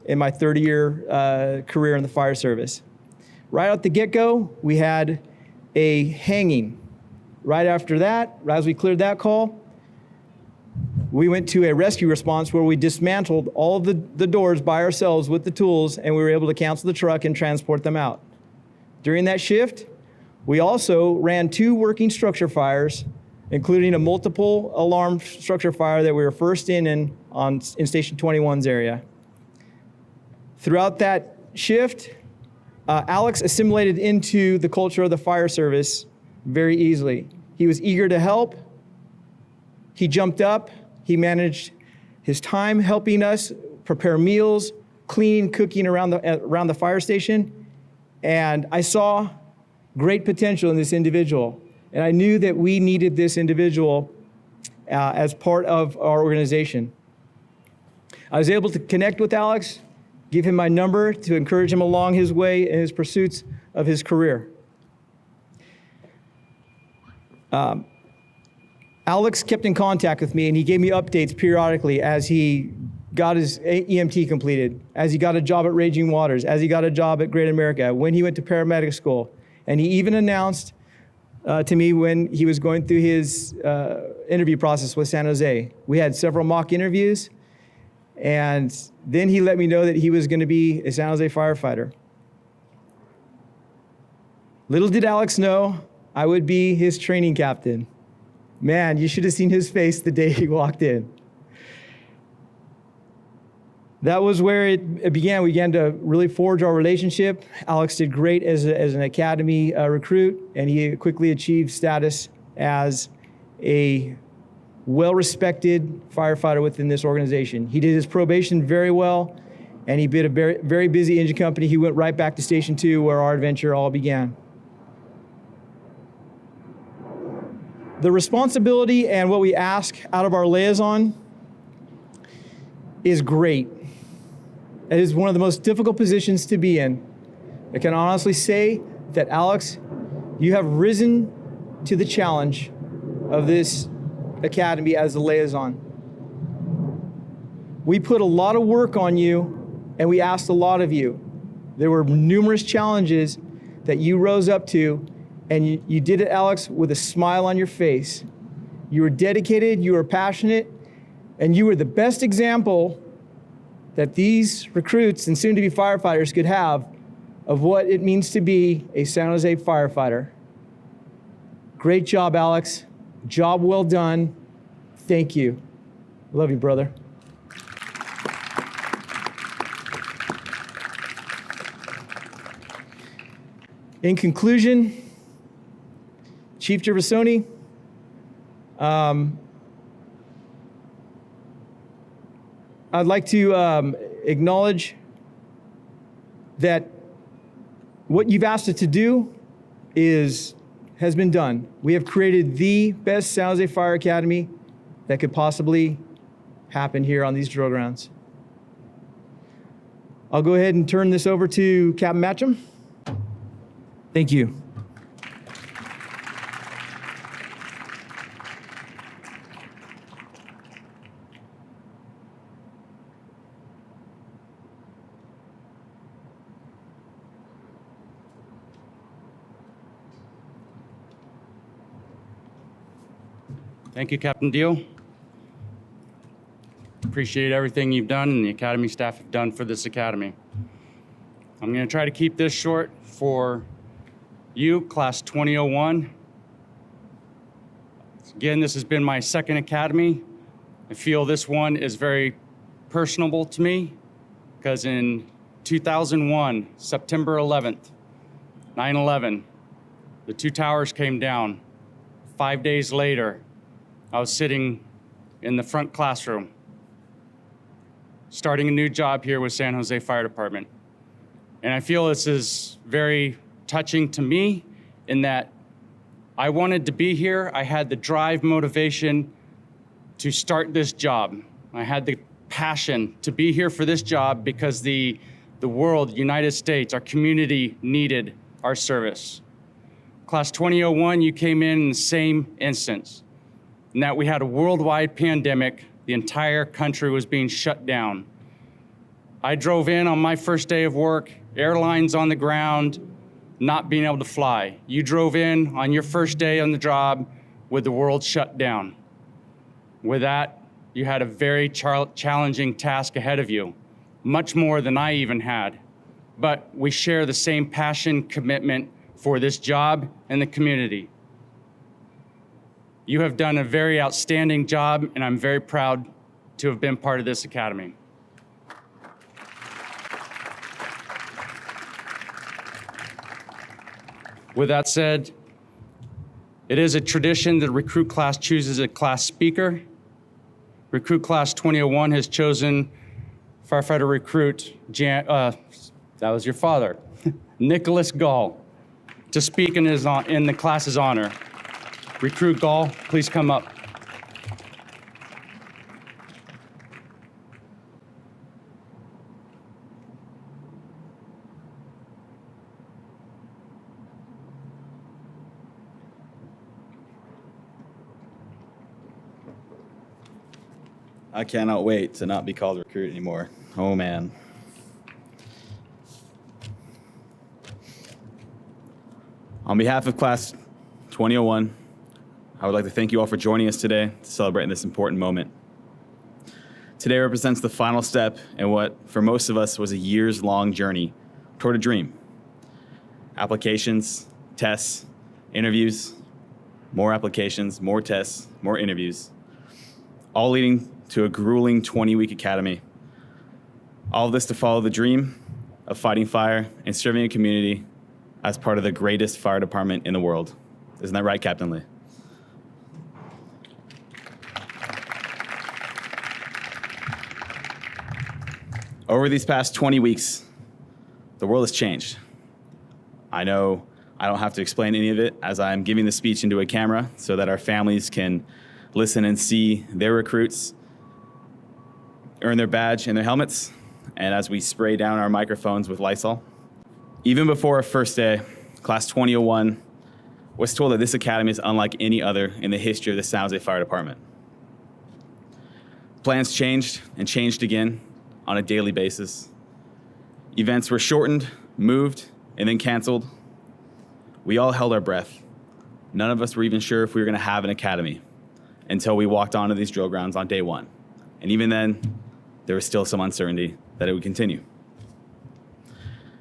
in my 30-year career in the fire service. Right out the get-go, we had a hanging. Right after that, right as we cleared that call, we went to a rescue response where we dismantled all the doors by ourselves with the tools, and we were able to cancel the truck and transport them out. During that shift, we also ran 2 working structure fires, including a multiple alarm structure fire that we were first in Station 21's area. Throughout that shift, Alex assimilated into the culture of the fire service very easily. He was eager to help. He jumped up. He managed his time helping us prepare meals, cleaning, cooking around the fire station. And I saw great potential in this individual. And I knew that we needed this individual as part of our organization. I was able to connect with Alex, give him my number to encourage him along his way in his pursuits of his career. Alex kept in contact with me, and he gave me updates periodically as he got his EMT completed, as he got a job at Raging Waters, as he got a job at Great America, when he went to paramedic school. And he even announced to me when he was going through his interview process with San Jose. We had several mock interviews, and then he let me know that he was going to be a San Jose firefighter. Little did Alex know I would be his training captain. Man, you should have seen his face the day he walked in. that was where it began. We began to really forge our relationship. Alex did great as an academy recruit, and he quickly achieved status as a well-respected firefighter within this organization. He did his probation very well, and he bid a very, very busy engine company. He went right back to Station 2 where our adventure all began. The responsibility and what we ask out of our liaison is great. It is one of the most difficult positions to be in. I can honestly say that, Alex, you have risen to the challenge of this academy as a liaison. We put a lot of work on you, and we asked a lot of you. There were numerous challenges that you rose up to, and you did it, Alex, with a smile on your face. You were dedicated, you were passionate, and you were the best example that these recruits and soon-to-be firefighters could have of what it means to be a San Jose firefighter. Great job, Alex. Job well done. Thank you. Love you, brother. In conclusion, Chief Gervasoni, I'd like to acknowledge that what you've asked us to do has been done. We have created the best San Jose Fire Academy that could possibly happen here on these drill grounds. I'll go ahead and turn this over to Captain Matcham. Thank you. Thank you, Captain Deal. Appreciate everything you've done and the Academy staff have done for this Academy. I'm going to try to keep this short for you, Class 2001. Again, this has been my second Academy. I feel this one is very personable to me because in 2001, September 11th, 9/11, the two towers came down. 5 days later, I was sitting in the front classroom, starting a new job here with San Jose Fire Department. And I feel this is very touching to me in that I wanted to be here. I had the drive, motivation to start this job. I had the passion to be here for this job because the world, United States, our community needed our service. Class 2001, you came in the same instance. And that we had a worldwide pandemic, the entire country was being shut down. I drove in on my first day of work, airlines on the ground, not being able to fly. You drove in on your first day on the job with the world shut down. With that, you had a very challenging task ahead of you, much more than I even had. But we share the same passion, commitment for this job and the community. You have done a very outstanding job, and I'm very proud to have been part of this academy. With that said, it is a tradition that the recruit class chooses a class speaker. Recruit class 2001 has chosen firefighter recruit, that was your father, Nicholas Gall, to speak in the class's honor. Recruit Gall, please come up. I cannot wait to not be called recruit anymore. Oh man. On behalf of Class 2001, I would like to thank you all for joining us today to celebrate this important moment. Today represents the final step in what, for most of us, was a years-long journey toward a dream. Applications, tests, interviews, more applications, more tests, more interviews, all leading to a grueling 20-week academy. All of this to follow the dream of fighting fire and serving a community as part of the greatest fire department in the world. Isn't that right, Captain Lee? Over these past 20 weeks, the world has changed. I know I don't have to explain any of it as I'm giving the speech into a camera so that our families can listen and see their recruits earn their badge and their helmets, and as we spray down our microphones with Lysol. Even before our first day, Class 2001 was told that this academy is unlike any other in the history of the San Jose Fire Department. Plans changed and changed again on a daily basis. Events were shortened, moved, and then canceled. We all held our breath. None of us were even sure if we were going to have an academy until we walked onto these drill grounds on day one. And even then, there was still some uncertainty that it would continue.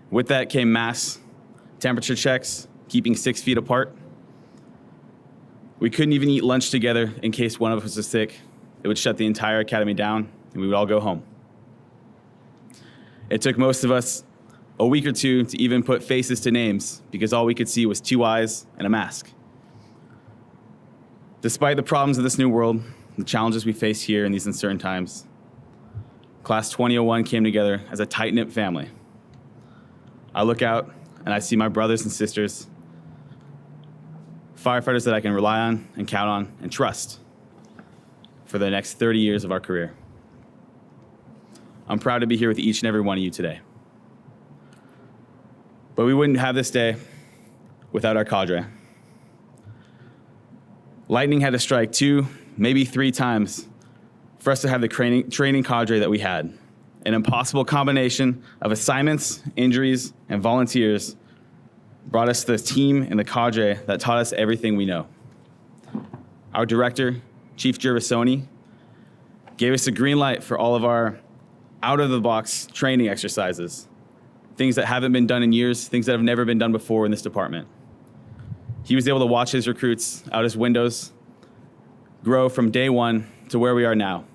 With that came mass temperature checks, keeping 6 feet apart. We couldn't even eat lunch together in case one of us was sick. It would shut the entire academy down, and we would all go home. It took most of us a week or two to even put faces to names because all we could see was 2 eyes and a mask. Despite the problems of this new world, the challenges we face here in these uncertain times, Class 2001 came together as a tight-knit family. I look out and I see my brothers and sisters, firefighters that I can rely on and count on and trust for the next 30 years of our career. I'm proud to be here with each and every one of you today. But we wouldn't have this day without our cadre. Lightning had to strike 2, maybe 3 times for us to have the training cadre that we had. An impossible combination of assignments, injuries, and volunteers brought us the team and the cadre that taught us everything we know. Our director, Chief Gervasoni, gave us a green light for all of our out-of-the-box training exercises, things that haven't been done in years, things that have never been done before in this department. He was able to watch his recruits out his windows grow from day one to where we are now.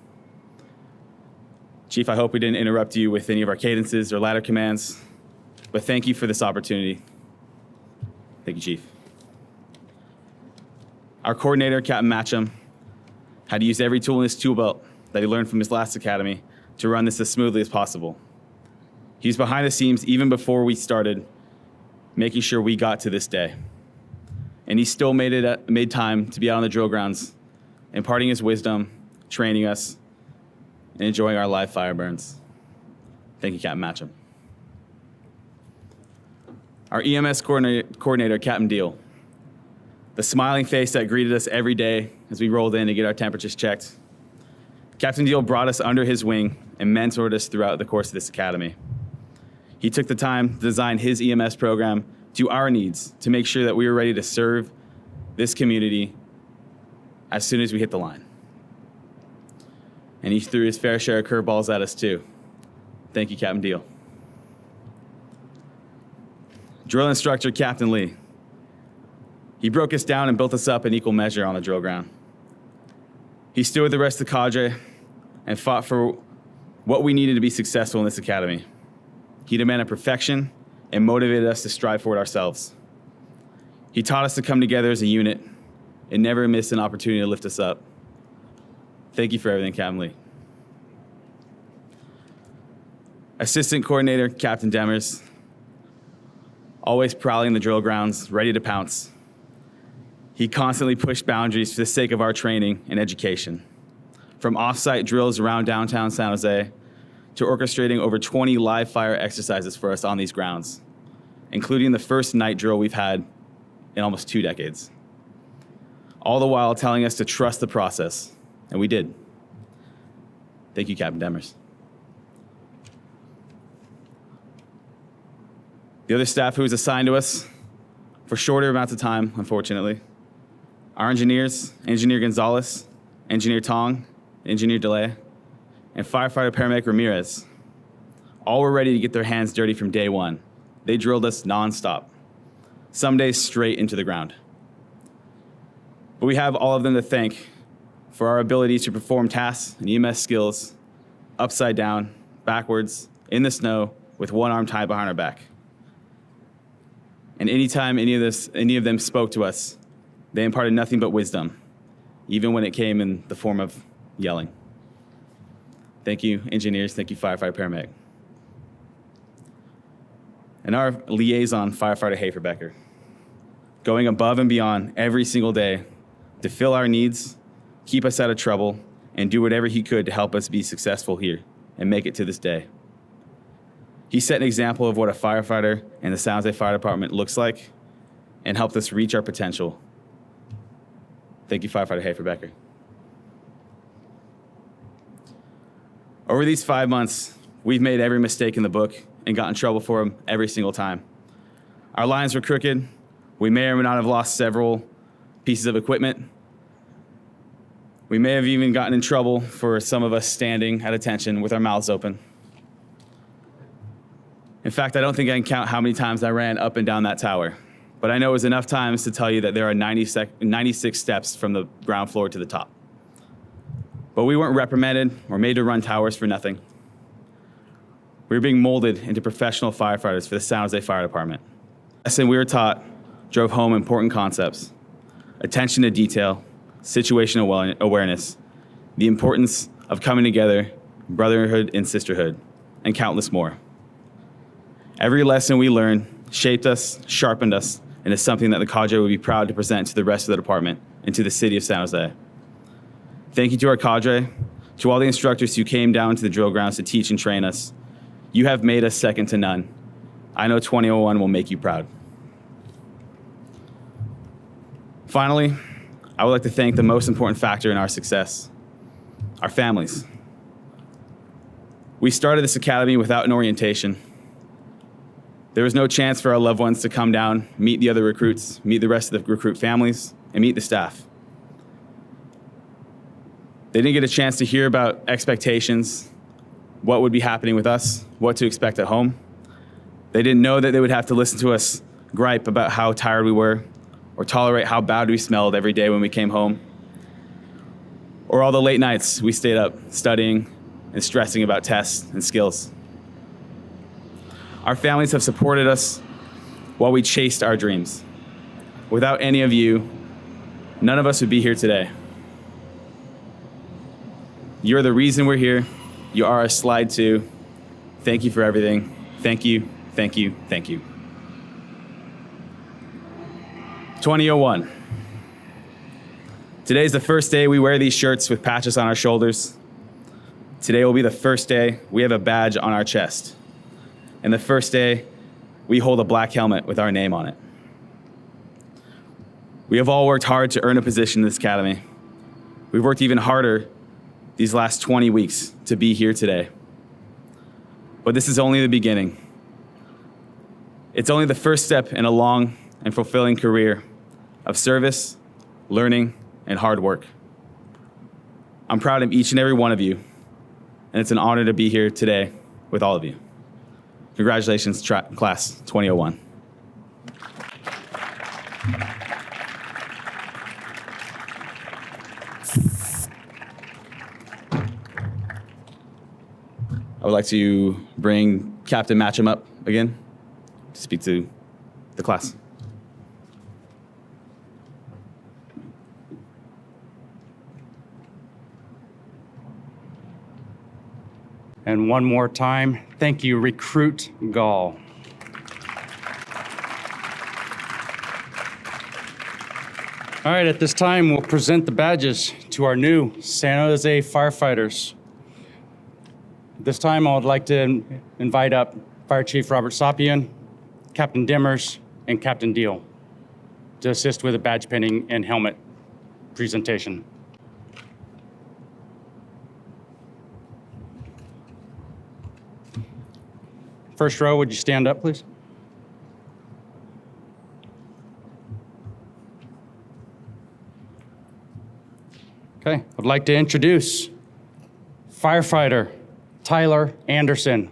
Chief, I hope we didn't interrupt you with any of our cadences or ladder commands, but thank you for this opportunity. Thank you, Chief. Our coordinator, Captain Matcham, had to use every tool in his tool belt that he learned from his last academy to run this as smoothly as possible. He was behind the scenes even before we started, making sure we got to this day. And he still made time to be out on the drill grounds, imparting his wisdom, training us, and enjoying our live fire burns. Thank you, Captain Matcham. Our EMS coordinator, Captain Deal, the smiling face that greeted us every day as we rolled in to get our temperatures checked. Captain Deal brought us under his wing and mentored us throughout the course of this academy. He took the time to design his EMS program to our needs to make sure that we were ready to serve this community as soon as we hit the line. And he threw his fair share of curveballs at us too. Thank you, Captain Deal. Drill instructor, Captain Lee. He broke us down and built us up in equal measure on the drill ground. He stood with the rest of the cadre and fought for what we needed to be successful in this academy. He demanded perfection and motivated us to strive for it ourselves. He taught us to come together as a unit and never miss an opportunity to lift us up. Thank you for everything, Captain Lee. Assistant coordinator, Captain Demers, always prowling the drill grounds, ready to pounce. He constantly pushed boundaries for the sake of our training and education. From off-site drills around downtown San Jose to orchestrating over 20 live fire exercises for us on these grounds, including the first night drill we've had in almost 2 decades. All the while telling us to trust the process, and we did. Thank you, Captain Demers. The other staff who was assigned to us for shorter amounts of time, unfortunately, our engineers, Engineer Gonzalez, Engineer Tong, Engineer DeLay, and Firefighter Paramedic Ramirez, all were ready to get their hands dirty from day one. They drilled us nonstop, some days straight into the ground. But we have all of them to thank for our ability to perform tasks and EMS skills upside down, backwards, in the snow with one arm tied behind our back. And anytime any of them spoke to us, they imparted nothing but wisdom, even when it came in the form of yelling. Thank you, engineers. Thank you, firefighter paramedic. And our liaison, firefighter Haferbecker, going above and beyond every single day to fill our needs, keep us out of trouble, and do whatever he could to help us be successful here and make it to this day. He set an example of what a firefighter in the San Jose Fire Department looks like and helped us reach our potential. Thank you, firefighter Haferbecker. Over these 5 months, we've made every mistake in the book and got in trouble for them every single time. Our lines were crooked. We may or may not have lost several pieces of equipment. We may have even gotten in trouble for some of us standing at attention with our mouths open. In fact, I don't think I can count how many times I ran up and down that tower, but I know it was enough times to tell you that there are 96 steps from the ground floor to the top. But we weren't reprimanded or made to run towers for nothing. We were being molded into professional firefighters for the San Jose Fire Department. The lesson we were taught drove home important concepts: attention to detail, situational awareness, the importance of coming together, brotherhood and sisterhood, and countless more. Every lesson we learned shaped us, sharpened us, and is something that the cadre would be proud to present to the rest of the department and to the city of San Jose. Thank you to our cadre, to all the instructors who came down to the drill grounds to teach and train us. You have made us second to none. I know 2001 will make you proud. Finally, I would like to thank the most important factor in our success, our families. We started this academy without an orientation. There was no chance for our loved ones to come down, meet the other recruits, meet the rest of the recruit families, and meet the staff. They didn't get a chance to hear about expectations, what would be happening with us, what to expect at home. They didn't know that they would have to listen to us gripe about how tired we were, or tolerate how bad we smelled every day when we came home, or all the late nights we stayed up studying and stressing about tests and skills. Our families have supported us while we chased our dreams. Without any of you, none of us would be here today. You're the reason we're here. You are a slide too. Thank you for everything. Thank you, thank you, thank you. 2001. Today's the first day we wear these shirts with patches on our shoulders. Today will be the first day we have a badge on our chest. And the first day we hold a black helmet with our name on it. We have all worked hard to earn a position in this academy. We've worked even harder these last 20 weeks to be here today. But this is only the beginning. It's only the first step in a long and fulfilling career of service, learning, and hard work. I'm proud of each and every one of you, and it's an honor to be here today with all of you. Congratulations, class 2001. I would like to bring Captain Matcham up again to speak to the class. And one more time, thank you, Recruit Gall. All right, at this time, we'll present the badges to our new San Jose firefighters. This time, I would like to invite up Fire Chief Robert Sapien, Captain Dimmers, and Captain Deal to assist with the badge pinning and helmet presentation. First row, would you stand up, please? Okay, I'd like to introduce Firefighter Tyler Anderson.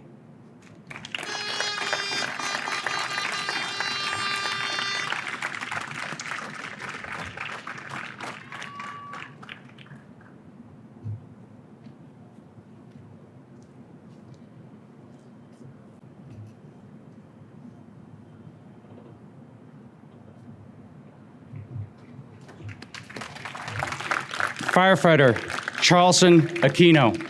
Firefighter Charleston Aquino.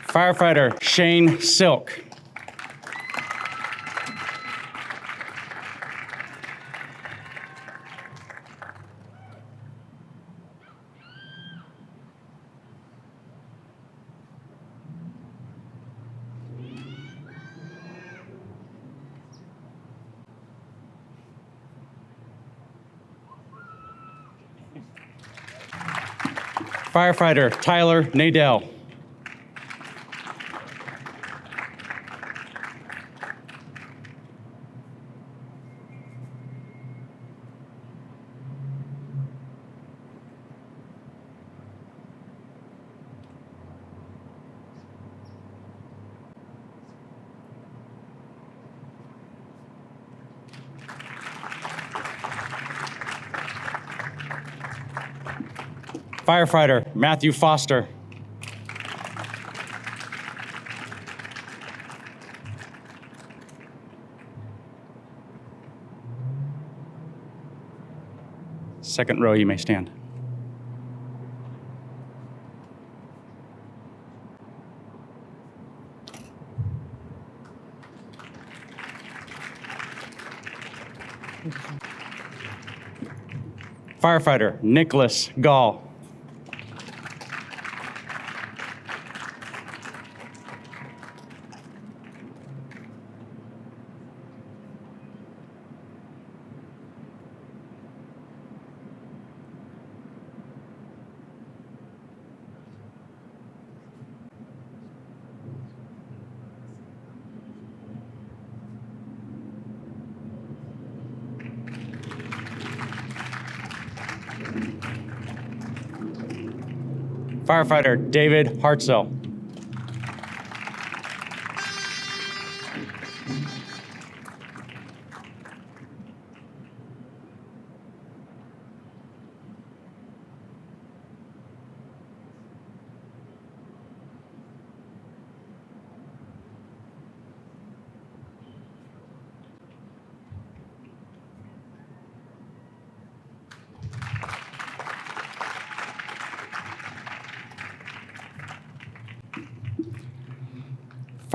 Firefighter Shane Silk. Firefighter Tyler Nadell. Firefighter Matthew Foster. Second row, you may stand. Firefighter Nicholas Gall. Firefighter David Hartzell.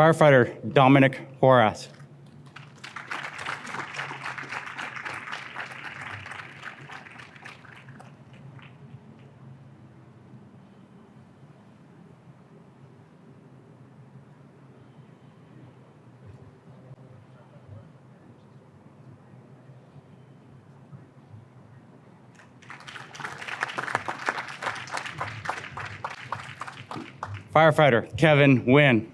Firefighter Dominic Horath. Firefighter Kevin Wynn.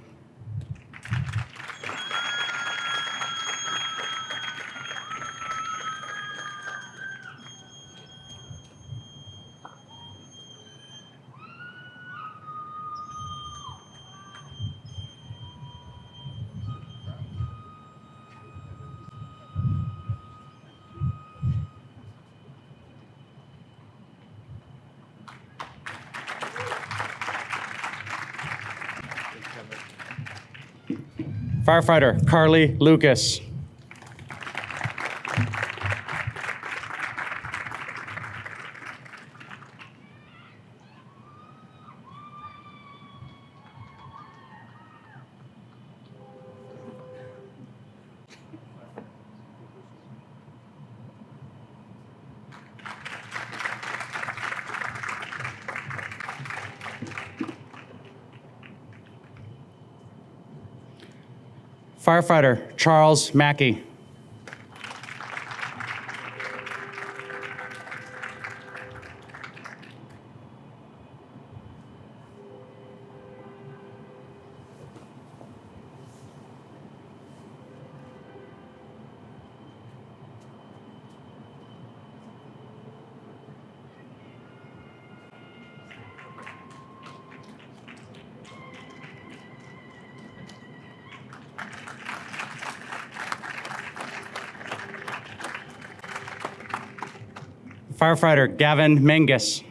Firefighter Carly Lucas. Firefighter Charles Mackey. Firefighter Gavin Menges.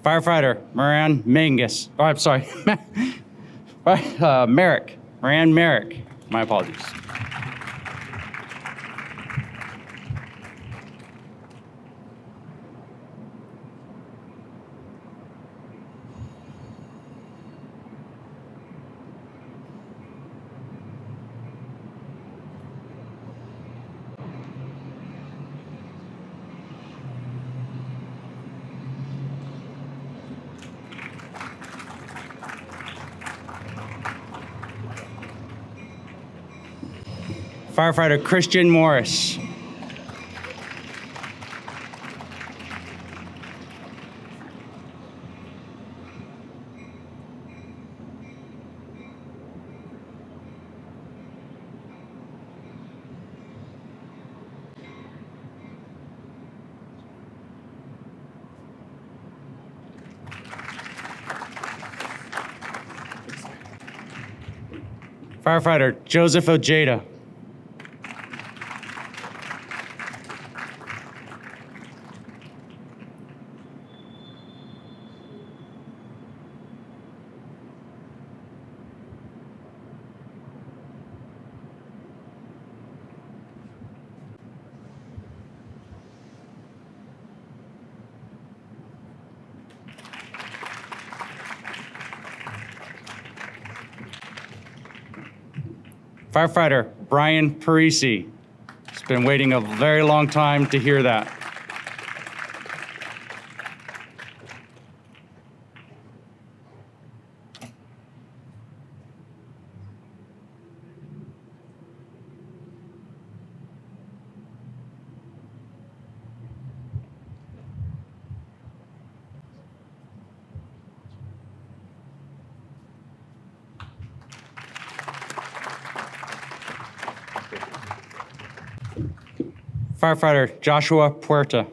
Firefighter Moran Menges. Oh, I'm sorry. Merrick. Moran Merrick. My apologies. Firefighter Christian Morris. Firefighter Joseph Ojeda. Firefighter Brian Parisi. He's been waiting a very long time to hear that. Firefighter Joshua Puerta.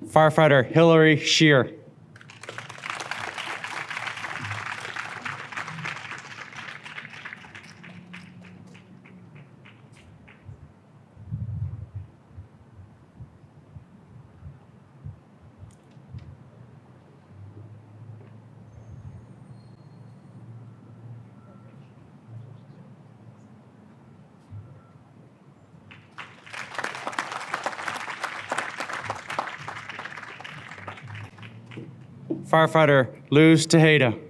Firefighter Hillary Shear. Firefighter Luz Tejeda.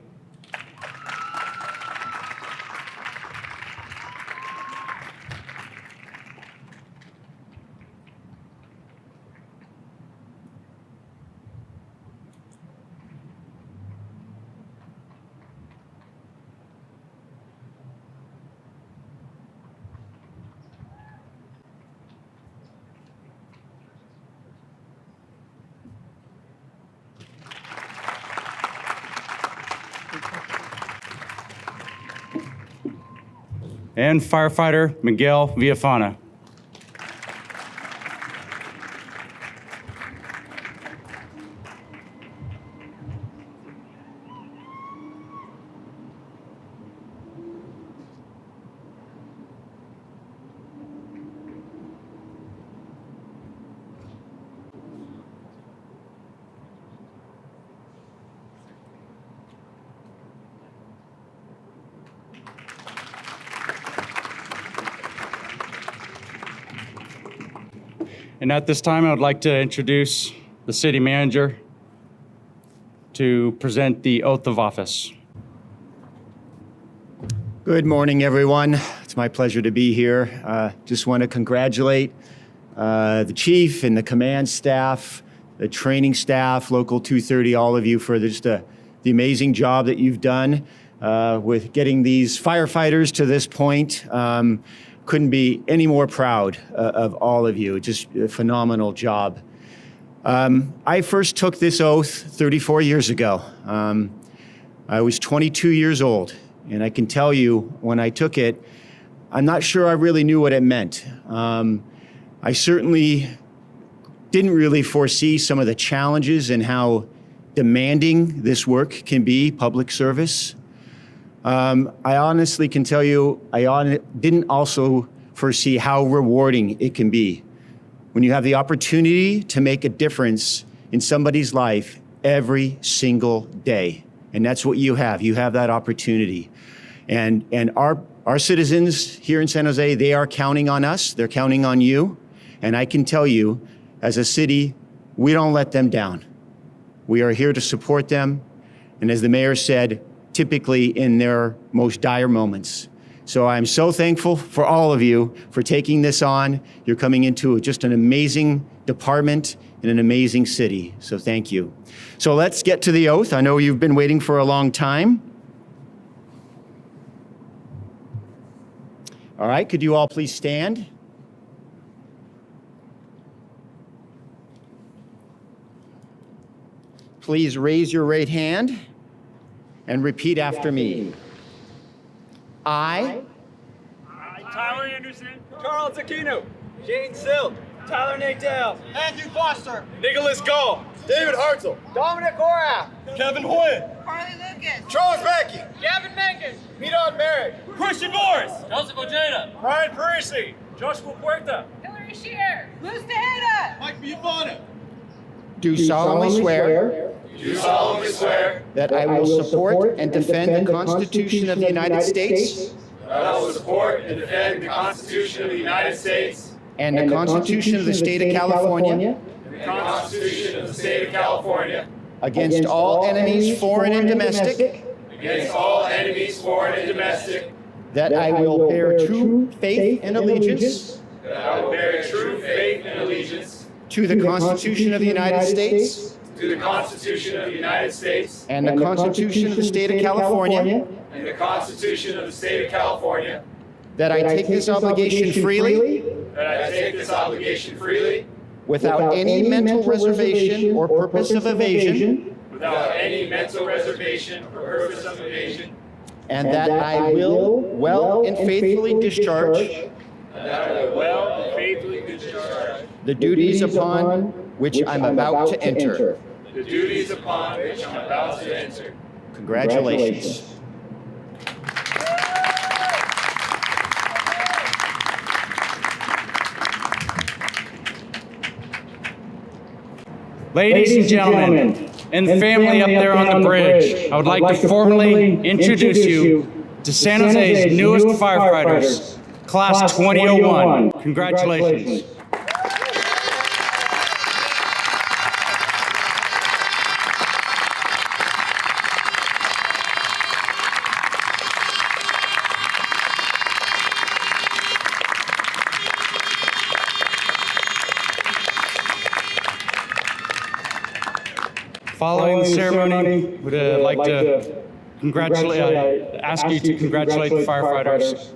And Firefighter Miguel Villafana. And at this time, I would like to introduce the city manager to present the oath of office. Good morning, everyone. It's my pleasure to be here. Just want to congratulate the chief and the command staff, the training staff, Local 230, all of you for the amazing job that you've done with getting these firefighters to this point. Couldn't be any more proud of all of you. Just a phenomenal job. I first took this oath 34 years ago. I was 22 years old, and I can tell you when I took it, I'm not sure I really knew what it meant. I certainly didn't really foresee some of the challenges and how demanding this work can be, public service. I honestly can tell you, I didn't also foresee how rewarding it can be when you have the opportunity to make a difference in somebody's life every single day. And that's what you have. You have that opportunity. And our citizens here in San Jose, they are counting on us. They're counting on you. And I can tell you, as a city, we don't let them down. We are here to support them. And as the mayor said, typically in their most dire moments. So I'm so thankful for all of you for taking this on. You're coming into just an amazing department in an amazing city. So thank you. So let's get to the oath. I know you've been waiting for a long time. All right, could you all please stand? Please raise your right hand and repeat after me. I, Tyler Anderson, Charles Aquino, Jane Silt, Tyler Nadell, Andrew Foster, Nicholas Gall, David Hartzell, Dominic Horath, Kevin Hoyt, Carly Lucas, Charles Mackey, Gavin Mengen, Midon Merrick, Christian Morris, Joseph Ojeda, Brian Parisi, Joshua Puerta, Hillary Shear, Luz Tejeda, Mike Biafana. do solemnly swear do solemnly swear that I will support and defend the Constitution of the United States that I will support and defend the Constitution of the United States and the Constitution of the State of California and the Constitution of the State of California against all enemies, foreign and domestic, against all enemies, foreign and domestic, that I will bear true faith and allegiance that I will bear true faith and allegiance to the Constitution of the United States to the Constitution of the United States and the Constitution of the State of California, and the Constitution of the State of California, that I take this obligation freely that I take this obligation freely without any mental reservation or purpose of evasion, without any mental reservation or purpose of evasion, and that I will well and faithfully discharge and that I will well and faithfully discharge the duties upon which I'm about to enter. the duties upon which I'm about to enter. Congratulations. Ladies and gentlemen, and family up there on the bridge, I would like to formally introduce you to San Jose's newest firefighters, Class 2001. Congratulations. Following the ceremony, would like to ask you to congratulate the firefighters.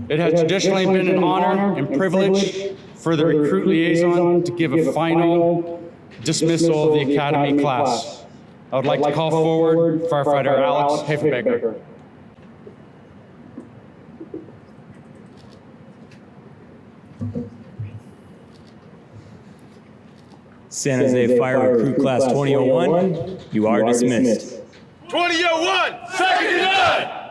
It has traditionally been an honor and privilege for the recruit liaison to give a final dismissal of the academy class. I would like to call forward firefighter Alex Haferbaker. San Jose Fire Recruit Class 2001, you are dismissed. 2001, second to none!